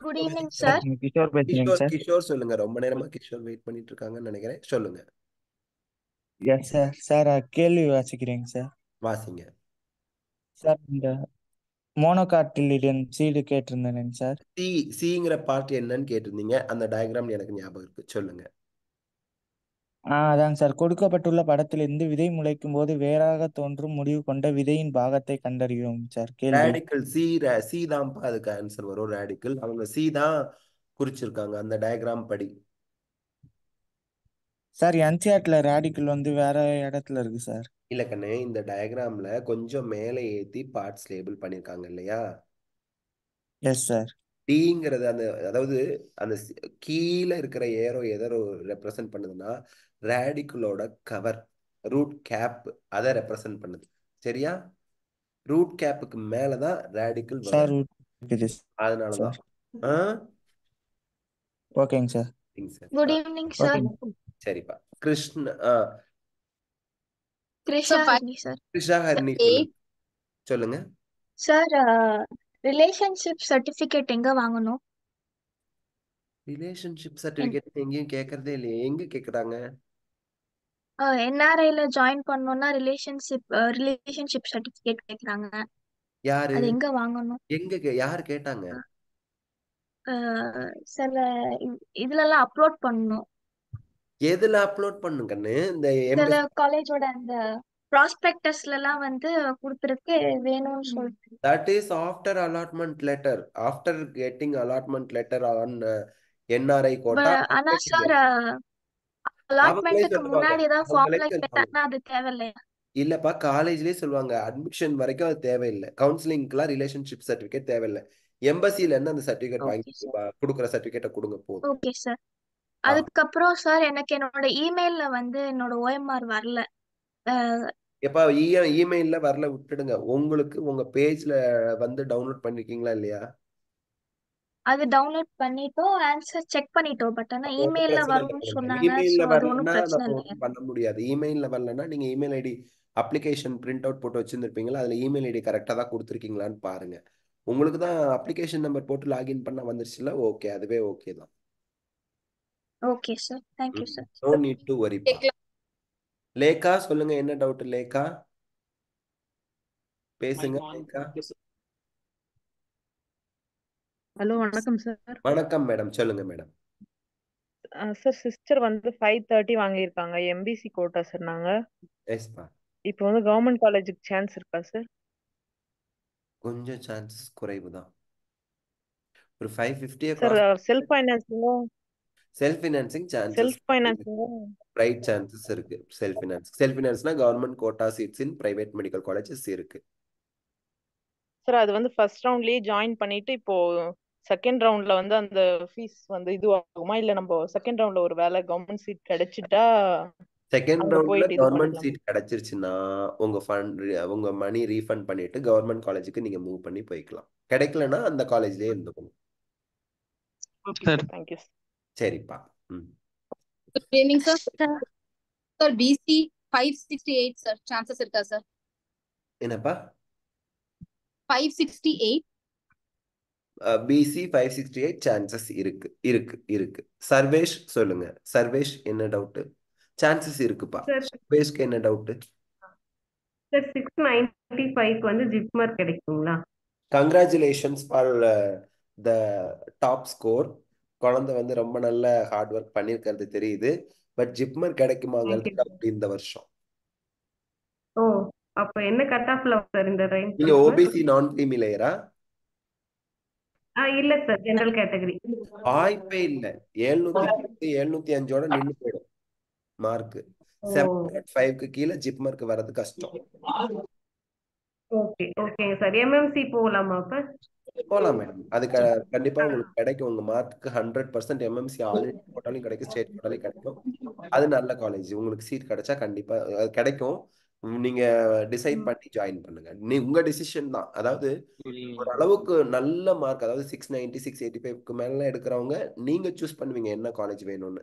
Good evening sir. கிஷோர் பேசுறேங்க சார். கிஷோர் சொல்லுங்க. ரொம்ப நேரமா கிஷோர் வெயிட் பண்ணிட்டு இருக்காங்கன்னு நினைக்கிறேன். சொல்லுங்க. Yes sir. சார் கேள்வி வாசிக்கிறேங்க சார். வாசிங்க சார். இந்த மோனோகாட்டிலிடன் சீடு கேட்டிருந்தேன் சார். சிங்கிற பார்ட் என்னன்னு கேட்டிருந்தீங்க. அந்த டயக்ராம் எனக்கு ஞாபகம் இருக்கு. சொல்லுங்க. அதாங்க சார். கொடுக்கப்பட்டுள்ள படத்திலிருந்து விதை முளைக்கும் போது வேறாக தோன்றும் முடிவு கொண்ட விதையின் பாகத்தை கண்டறியும் சார். கேள்வி ரேடிக்கல் சி தான்ப்பா அதுக்கு ஆன்சர் வரும். ரேடிக்கல் அவங்க சி தான் குறிச்சிருக்காங்க அந்த டயக்ராம் படி. சார் என்சிஆர்ல ரேடிக்கல் வந்து வேற இடத்துல இருக்கு சார். இல்ல கண்ணே, இந்த டயக்ராம்ல கொஞ்சம் மேலே ஏத்தி பார்ட்ஸ் லேபிள் பண்ணிருக்காங்க இல்லையா? Yes sir. டிங்கிறது அந்த அதாவது அந்த கீழே இருக்கிற ஏரோ எதை ரெப்ரசன்ட் பண்ணுதுன்னா ரேடிக்கலோட கவர், ரூட் கேப், அதை ரெப்ரசன்ட் பண்ணுது. சரியா? ரூட் கேப்புக்கு மேலதான் ரேடிக்கல் வரும். அதனாலதான் ஓகேங்க சார். Good evening sir. சரிப்பா. கிருஷ்ணா சார். கிருஷ்ணா ஹரிணி சொல்லுங்க. சார் ரிலேஷன்ஷிப் சர்டிபிகேட் எங்க வாங்கணும்? ரிலேஷன்ஷிப் சர்டிபிகேட் எங்கேயும் கேட்கறதே இல்லையே. எங்க கேக்குறாங்க? என்ஆர்ஐல ஜாயின் பண்ணனும்னா ரிலேஷன்ஷிப் சர்டிபிகேட் கேக்குறாங்க. யாரு? அது எங்க வாங்கணும்? யாரு கேட்டாங்க? சில இதுல எல்லாம் அப்லோட் பண்ணனும். எதுல அப்லோட் பண்ணுங்கன்னு இந்த இதுல எம்பசி காலேஜோட அந்த ப்ராஸ்பெக்டஸ்ல எல்லாம் வந்து கொடுத்துருக்கு வேணும்னு சொல்லிட்டு. that is after allotment letter, after getting allotment letter on NRI quota ஆனா சார் அவங்களே அலாட்மெண்ட்டுக்கு சொல்லுவாங்க முன்னாடி ஏதாவது அவங்களே ஃபார்முலா சொல்லுவாங்க கேட்டாங்கன்னா அது தேவையில்லையா? இல்லப்பா காலேஜ்லயே சொல்லுவாங்க அட்மிஷன் வரைக்கும் அது தேவையில்லை, கவுன்சிலிங்க்குலாம் ரிலேஷன்ஷிப் சர்டிஃபிகேட் தேவையில்லை, எம்பசில இருந்து அந்த சர்டிஃபிகேட் வாங்கி ஓகே சார். கொடுக்குற சர்டிஃபிகேட்டை கொடுங்க போதும். Okay sir. ஆ அதுக்கப்புறம் சார் எனக்கு என்னோட இமெயில்ல வந்து என்னோட ஓஎம்ஆர் வரல. அஹ் எப்பா இமெயில்ல வரல விட்டுடுங்க, உங்களுக்கு உங்க பேஜ்ல வந்து டவுன்லோட் பண்ணிருக்கீங்களா இல்லையா? அது டவுன்லோட் பண்ணிட்டோம், ஆன்சர் செக் பண்ணிட்டோம். பட் ஆனா ஒன்றும் இமெயில்ல பிரச்சனை இல்லை வரும்னு கொடுங்க. சொன்னாங்க. ஸோ இமெயில்ல அது ஒன்றும் வரலன்னா பிரச்சனை நம்ம இல்லையா? ஒன்றும் பண்ண முடியாது. இமெயில்ல வரலன்னா நீங்க email ID application print out போட்டு வச்சிருந்துருப்பீங்களா, அதுல இமெயில் ஐடி கரெக்டாக தான் கொடுத்துருக்கீங்களான்னு பாருங்க. உங்களுக்கு தான் அப்ளிகேஷன் நம்பர் போட்டு லாகின் பண்ண வந்துருச்சுல, ஓகே, அதுவே ஓகே தான். Okay sir. Thank you sir. No need to வரிப்பா. லேக்கா சொல்லுங்க, என்ன டவுட் லேக்கா? பேசுங்க லேக்கா. ஹலோ வணக்கம் சார். வணக்கம் மேடம், சொல்லுங்க மேடம். சார் சிஸ்டர் வந்து 530 வாங்கியிருக்காங்க எம்பிசி கோட்டா சார். நாங்க எஸ்பா இப்போ வந்து கவர்மெண்ட் காலேஜுக்கு சான்ஸ் இருக்கா சார்? கொஞ்சம் சான்சஸ் குறைவு தான். ஒரு 550 சார் கிராஸ் செல்ஃப் ஃபைனான்சிங்கும் செல்ஃப் ஃபினான்சிங் சான்சஸ் செல்ஃப் ஃபைனான்சிங்கும் பிரைட் சான்சஸ் இருக்கு. செல்ஃப் ஃபினான்ஸ்னா government quota seats in private medical colleges இருக்கு. சார் அது வந்து ஃபர்ஸ்ட் ரவுண்ட்லயே ஜாயின் பண்ணிட்டு இப்போ செகண்ட் ரவுண்ட்ல வந்து அந்த ஃபீஸ் வந்து இது ஆகுமா, இல்ல நம்ம செகண்ட் ரவுண்ட்ல ஒரு வேலை கவர்மெண்ட் சீட் கிடைச்சிட்டா செகண்ட் அங்க ரவுண்ட்ல போயிட்டு இது கவர்மெண்ட் பண்ணிக்கலாம்? சீட் கிடைச்சிருச்சுன்னா உங்க ஃபண்ட் உங்க மணி ரீஃபண்ட் பண்ணிட்டு கவர்மெண்ட் காலேஜுக்கு நீங்க மூவ் பண்ணி போய்க்கலாம். கிடைக்கலன்னா அந்த காலேஜ்லயே இருந்துக்கணும். Okay sir. தேங்க்யூ. சரிப்பா. ம் Good evening, sir. Sir, BC 568, sir. Chances இருக்கா, sir? என்னப்பா? 568. பிசி 568 சான்சஸ் இருக்கு இருக்கு இருக்கு. சர்வேஷ் சொல்லுங்க, சர்வேஷ் என்ன டவுட்? சான்சஸ் இருக்குப்பா. சார் சர்வேஷ்க்கு என்ன டவுட்? சார் 695 வந்து ஜிப்மர் கிடைக்குங்களா? Congratulations for the top score. குழந்தை வந்து ரொம்ப நல்ல ஹார்ட் ஒர்க் பண்ணியிருக்கிறது தெரியுது. பட் ஜிப்மர் கிடைக்குமாங்கிறது தேங்க்யூ. டவுட் இந்த வருஷம். ஓ, அப்ப என்ன கட் ஆஃப்ல சார் இந்த ரேஞ்ச் நீங்க ஜிப்மர்? ஓபிசி நான் கிரீமி லேயரா? இல்ல சார், ஜெனரல் கேட்டகரி. வாய்ப்பே இல்லை. 710 705 நின்று போயிடும் மார்க். ஓ 705க்கு கீழே ஜிப்மர்க்கு வர்றது கஷ்டம். ஓகே ஓகேங்க சார். எம்எம்சி போகலாமா அப்ப? போகலாம் மேடம், அது கண்டிப்பா உங்களுக்கு கிடைக்கும். உங்க மார்க்கு 100% எம்எம்சி ஆல் இந்தியா போட்டாலும் கிடைக்கும், ஸ்டேட் போட்டாலும் கிடைக்கும். அது நல்ல காலேஜ், உங்களுக்கு சீட் கிடைச்சா கண்டிப்பா அது கிடைக்கும். நீங்க டிசைட் பண்ணி ஜாயின் பண்ணுங்க. உங்க டிசிஷன் தான். அதாவது ஒரு அளவுக்கு நல்ல மார்க், அதாவது 690 685க்கு மேல எடுக்கிறவங்க நீங்க சூஸ் பண்ணுவீங்க என்ன காலேஜ் வேணும்னு.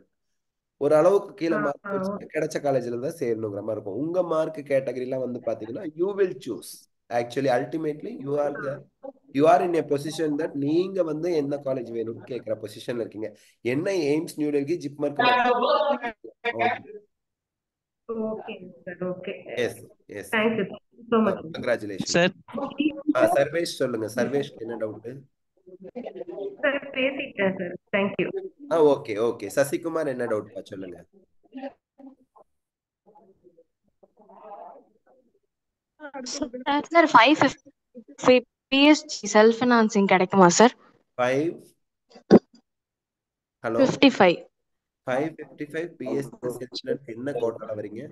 ஒரு அளவுக்கு கீழே மார்க் வச்சு கிடைச்ச காலேஜ்ல தான் சேரணுங்கிற மாதிரி இருக்கும். உங்க மார்க் கேட்டகரிலாம் வந்து பாத்தீங்கன்னா you will choose. Actually ultimately you are in a position that நீங்க வந்து என்ன காலேஜ் வேணும்னு கேட்கிற பொசிஷன்ல இருக்கீங்க. என்ன எய்ம்ஸ் நியூ டெல்லி ஜிப்மர்க்கு okay sir. Okay, yes yes. Thank you so much. Congratulation sir. Sarvesh சொல்லுங்க, சர்வேஷ்க்கு என்ன டவுட்? சார் பேசிட்டேன் sir. Thank you. Okay okay. Sasikumar என்ன டவுட் சொல்லுங்க. சார் 550 பிஎஸ்ஜி செல்ஃப் ஃபைனான்சிங் கிடைக்குமா சார்? 555 பிஎஸ்சி செல்ஃப் என்ன கோட்டால வரீங்க?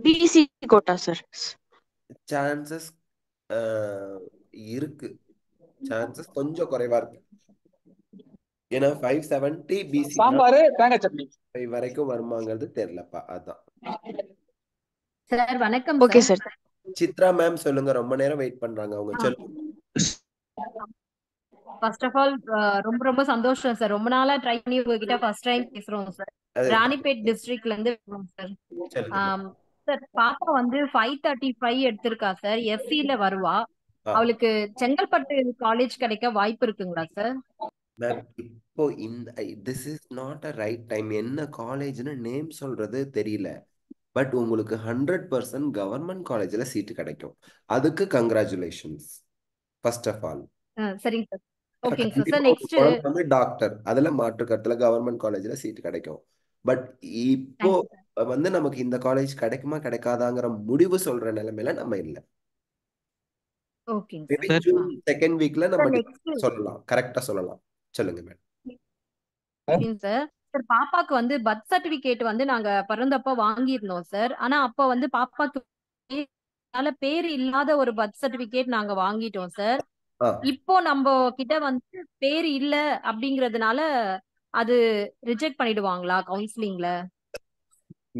BC quota sir. சான்சஸ் இருக்கு, சான்சஸ் கொஞ்சம் குறைவா இருக்கு. ஏன்னா 570 பிசி சாம்பார் தேங்காய் சட்னி வரைக்கும் வருமாங்கிறது தெரியலப்பா. அதான் சார் வணக்கம். Okay sir. சித்ரா மேம் சொல்லுங்க, ரொம்ப நேரம் வெயிட் பண்றாங்க அவங்க. சொல்லுங்க. ஃபர்ஸ்ட் ஆஃப் ஆல் ரொம்ப ரொம்ப சந்தோஷம் சார். ரொம்ப நாளா ட்ரை பண்ணி உங்ககிட்ட ஃபர்ஸ்ட் டைம் பேசுறோம் சார். ராணிப்பேட் டிஸ்ட்ரிக்ட்ல இருந்து வரோம் சார். சார் பாப்பா வந்து 535 எடுத்திருக்கா சார். எஸ்சில வருவா. அவளுக்கு செங்கல்பட்டு காலேஜ் கிடைக்க வாய்ப்பு இருக்குங்களா சார்? மேம் இப்போ this is not a right time. என்ன காலேஜ்னு நேம் சொல்றது தெரியல. பட் உங்களுக்கு 100% கவர்மெண்ட் காலேஜ்ல சீட்டு கிடைக்கும். அதுக்கு கங்க்ராச்சுலேஷன்ஸ் ஃபர்ஸ்ட் ஆஃப் ஆல். சரிங்க சார். ஓகேங்க சார். நெக்ஸ்ட் டாக்டர், அதுல மாற்று கருத்துல கவர்மெண்ட் காலேஜ்ல சீட் கிடைக்கும். பட் இப்போ தேங்க்யூ சார். வந்து நமக்கு இந்த காலேஜ் கிடைக்குமா கிடைக்காதாங்கிற முடிவு சொல்ற நிலைமையில நம்ம இல்லை. ஓகேங்க மேபி சார். ஜூன் செகண்ட் வீக்ல நம்ம சார் நெக்ஸ்ட் சொல்லலாம், கரெக்டா சொல்லலாம். சொல்லுங்க மேடம். ஓகேங்க சார். சார் பாப்பாக்கு வந்து பர்த் சர்டிபிகேட் வந்து நாங்க பிறந்தப்ப வாங்கியிருந்தோம் சார். ஆனா அப்ப வந்து பாப்பாக்கு பேர் இல்லாத ஒரு பர்த் சர்டிபிகேட் நாங்க வாங்கிட்டோம் சார். இப்போ நம்ம கிட்ட வந்து பேர் இல்ல அப்படிங்கறதுனால அது ரிஜெக்ட் பண்ணிடுவாங்களா கவுன்சிலிங்ல?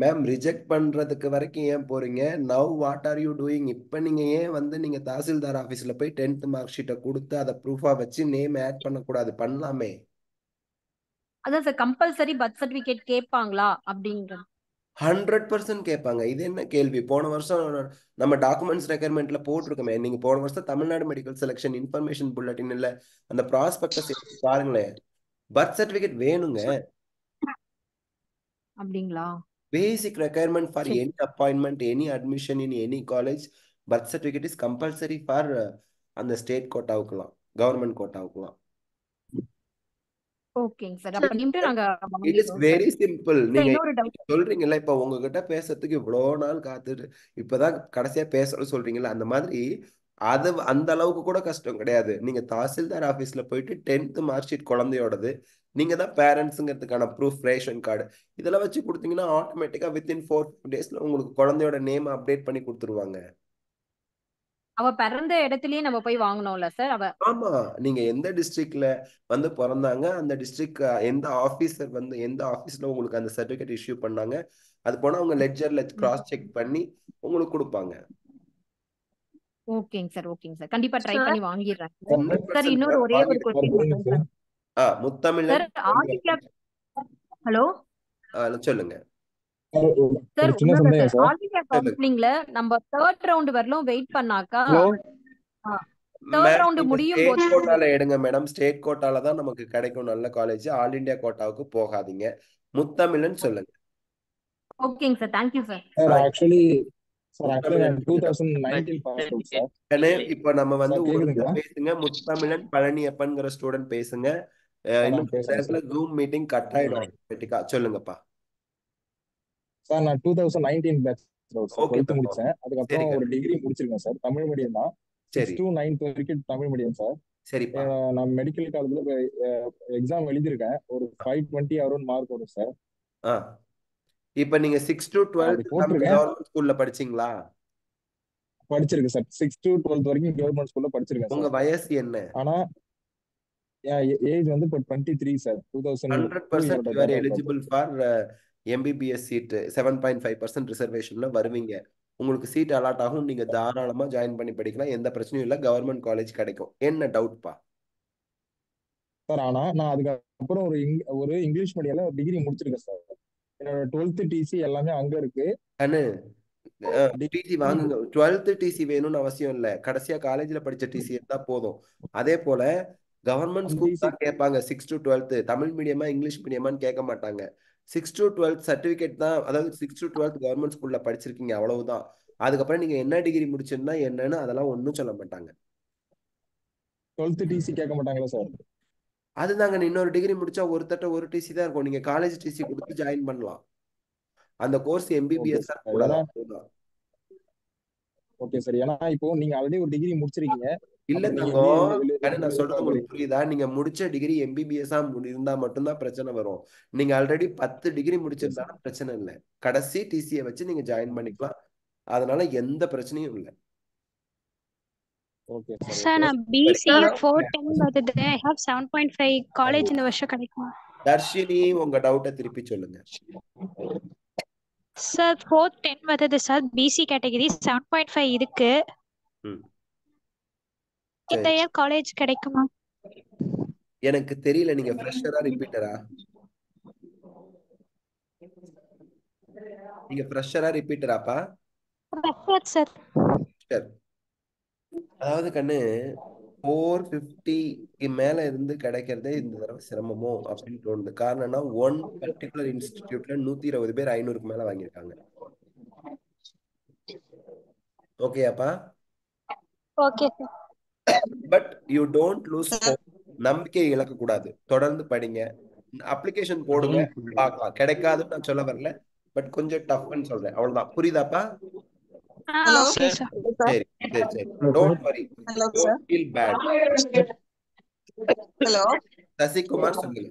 மேம் ரிஜெக்ட் பண்றதுக்கு வரைக்கும் ஏன் போறீங்க? Now what are you doing? இப்போ நீங்க ஏன் வந்து நீங்க தாசில்தார் ஆபீஸ்ல போய் 10th மார்க் ஷீட்டை கொடுத்து அதை ப்ரூஃபா வச்சு நேம் ஆட் பண்ணக்கூடாது? பண்ணலாமே. அதான் சார் கம்பல்சரி பர்த் சர்டிபிகேட் கேட்பாங்களா அப்படிங்கிறது. 100% கேட்பாங்க. இது என்ன கேள்வி? போன வருஷம் நம்ம டாக்குமெண்ட்ஸ் ரெக்யர்மெண்ட்ல போட்டிருக்கோமே. நீங்க போன வருஷம் தமிழ்நாடு மெடிக்கல் செலெக்ஷன் இன்ஃபர்மேஷன் புல்லட்டின்ல அந்த ப்ராஸ்பெக்டஸ் பாருங்களேன். பர்த் சர்டிபிகேட் வேணுங்க. அப்படிங்களா? Basic requirement for any appointment, any admission in any college, birth certificate is compulsory for அந்த ஸ்டேட் கோட்டாவுக்குலாம் கவர்மெண்ட் கோட்டாவுக்குலாம். ஓகேங்க சார். அப்ப நின்று நாங்க இட் இஸ் வெரி சிம்பிள். நீங்க இன்னொரு டவுட் சொல்றீங்கல்ல, இப்ப உங்ககிட்ட பேசுறதுக்கு இவ்வளோ நாள் காத்துட்டு இப்பதான் கடைசியா பேசணும் சொல்றீங்கல்ல, அந்த மாதிரி அது அந்த அளவுக்கு கூட கஷ்டம் கிடையாது. நீங்க தாசில்தார் ஆபீஸ்ல போயிட்டு 10th மார்க் ஷீட் குழந்தையோடது, நீங்க தான் பேரண்ட்ஸுங்கிறதுக்கான ப்ரூஃப், ரேஷன் கார்டு இதெல்லாம் வச்சு கொடுத்தீங்கன்னா ஆட்டோமேட்டிக்கா வித்தின் 4 டேஸ்ல உங்களுக்கு குழந்தையோட நேம் அப்டேட் பண்ணி கொடுத்துருவாங்க. அவ பிறந்த இடத்துலயே நம்ம போய் வாங்கணும்ல சார்? அவ ஆமா, நீங்க எந்த டிஸ்ட்ரிக்ட்ல வந்து பிறந்தாங்க, அந்த டிஸ்ட்ரிக்ட் எந்த ஆபீசர் வந்து எந்த ஆபீஸ்ல உங்களுக்கு அந்த சர்டிபிகேட் இஷ்யூ பண்ணாங்க, அது போனா அவங்க லெட்ஜர்ல கிராஸ் செக் பண்ணி உங்களுக்கு கொடுப்பாங்க. ஓகேங்க சார். ஓகேங்க சார். கண்டிப்பா ட்ரை சார் பண்ணி வாங்கிடுறேன் சார். 100% இன்னொரு ஒரே ஒரு கொஸ்டின் மட்டும் sir. Muthamizhan sir all India hello சொல்லுங்க சார். சின்ன ஒண்ணும் இல்ல சந்தேகம் சார். சார். ஆல் இந்தியா கவுன்சிலிங்ல நம்ம தேர்ட் ரவுண்ட் வரலும் வெயிட் பண்ணாக்கா ஹலோ தேர்ட் ரவுண்ட் முடியும் ஸ்டேட் போது கோட்டால எடுங்க மேடம். ஸ்டேட் கோட்டால தான் நமக்கு கிடைக்கும் நல்ல காலேஜ். ஆல் இந்தியா கோட்டாவுக்கு போகாதீங்க. முத்தமிழன் சொல்லுங்க. ஓகேங்க sir. Thank you sir. Sir actually நான் முத்தமிழன் 2019 பாஸ் அவுட் சார். இப்ப நம்ம வந்து சார் கேக்குதுங்களா? பேசுங்க. முத்தமிழன் பழனியப்பன்ங்கிற ஸ்டூடெண்ட் பேசுங்க. இன்னும் பேசுறேன் நேரத்துல சார். ஜூம் மீட்டிங் கட் ஆயிடும் ஆட்டோமேட்டிக்கா. சொல்லுங்கப்பா. சார் நான் 2019 பேட்ச் சார். ஓகே 12th முடிச்சேன். அதுக்கப்புறம் ஒரு டிகிரி முடிச்சிருக்கேன் சார். தமிழ் மீடியம் தான். 6 to 9th வரைக்கும் தமிழ் மீடியம் சார். சரிப்பா. நான் மெடிக்கல் காலேஜ்ல எக்ஸாம் எழுதியிருக்கேன். ஒரு 520 அரௌண்ட் மார்க் வரும் சார். இப்ப நீங்க 6 to 12 கவர்மெண்ட் ஸ்கூல்ல படிச்சீங்களா? படிச்சிருக்கேன் சார். 6 to 12 வரைக்கும் கவர்மெண்ட் ஸ்கூல்ல படிச்சிருக்கேன் சார். உங்க வயசு என்ன? ஆனா ஏஜ் வந்து இப்போ 23 sir. 100% you are eligible for MBBS seat 7.5% ரிசர்வேஷன்ல வருவீங்க. உங்களுக்கு சீட் அலாட் ஆகும். நீங்க தாராளமா ஜாயின் பண்ணி படிக்கலாம். எந்த பிரச்சனையும் இல்லை. கவர்மெண்ட் காலேஜ் கிடைக்கும். என்ன டவுட்பா? சார் ஆனா நான் அதுக்கப்புறம் ஒரு இங்கிலீஷ் மீடியம்ல ஒரு டிகிரி முடிச்சிருக்கேன் சார். என்னோட 12th டிசி எல்லாமே அங்க இருக்கு. டிசி வாங்குங்க. 12th டிசி வேணும்னு அவசியம் இல்லை. கடைசியா காலேஜ்ல படிச்ச டிசி இருந்தா போதும். அதே போல கவர்மெண்ட் ஸ்கூல் தான் கேட்பாங்க. 6 to 12 தமிழ் மீடியமா இங்கிலீஷ் மீடியமான்னு கேட்க மாட்டாங்க. 6 to 12 சர்டிபிகேட் தான். அதாவது 6 to 12 கவர்மெண்ட் ஸ்கூல்ல படிச்சிருக்கீங்க, அவ்வளவுதான். அதுக்கப்புறம் நீங்க என்ன டிகிரி முடிச்சிருந்தா என்னன்னு அதெல்லாம் ஒன்றும் சொல்ல மாட்டாங்க. 12th டிசி கேட்க மாட்டாங்களா சார்? அதுதாங்க, இன்னொரு டிகிரி முடிச்சா ஒரு டிசி தான் இருக்கும். நீங்க காலேஜ் டிசி கொடுத்து ஜாயின் பண்ணலாம். அந்த கோர்ஸ் MBBS ஓகே சார். ஏன்னா இப்போ நீங்க ஆல்ரெடி ஒரு டிகிரி முடிச்சிருக்கீங்க. இல்ல தங்கம், நான் சொல்றது உங்களுக்கு புரியுதா? நீங்க முடிச்ச டிகிரி MBBS இருந்தா மட்டும்தான் பிரச்சனை வரும். நீங்க ஆல்ரெடி 10 டிகிரி முடிச்சிருந்தாலும் பிரச்சனை இல்லை. கடைசி டிசியை வச்சு நீங்க ஜாயின் பண்ணிக்கலாம். அதனால எந்த பிரச்சனையும் இல்லை. ஓகே சார் நான் BC 410 வருது. I have 7.5 காலேஜ் இந்த வருஷம் கிடைக்குமா? தர்ஷினி உங்க டவுட்டை திருப்பி சொல்லுங்க. சார் 410 வருது சார். BC கேட்டகரி 7.5 இருக்கு. இந்த இயர் காலேஜ் கிடைக்குமா? எனக்கு தெரியல. நீங்க ஃப்ரெஷரா ரிப்பீட்டரா? நீங்க ஃப்ரெஷரா ரிப்பீட்டராப்பா? Fresher sir. சரி. அதாவது கண்ணு 450க்கு மேல இருந்து கிடைக்கிறதே இந்த தடவை சிரமமோ அப்படின்னு தோணுது. காரணம்னா ஒன் பர்டிகுலர் இன்ஸ்டிடியூட்ல 120 பேர் 500க்கு மேல வாங்கியிருக்காங்க. ஓகேயாப்பா? Okay sir. But you don't lose hope. நம்பிக்கை இழக்க கூடாது. தொடர்ந்து படிங்க. அப்ளிகேஷன் போடுங்க, பார்க்கலாம். கிடைக்காதுன்னு நான் சொல்ல வரல, பட் கொஞ்சம் டஃப்னு சொல்றேன், அவ்வளவுதான். புரியுதாப்பா? Hello okay sir. சரி சரி சரி, don't worry, hello don't sir feel bad. Hello Sasikumar சொல்லுங்க.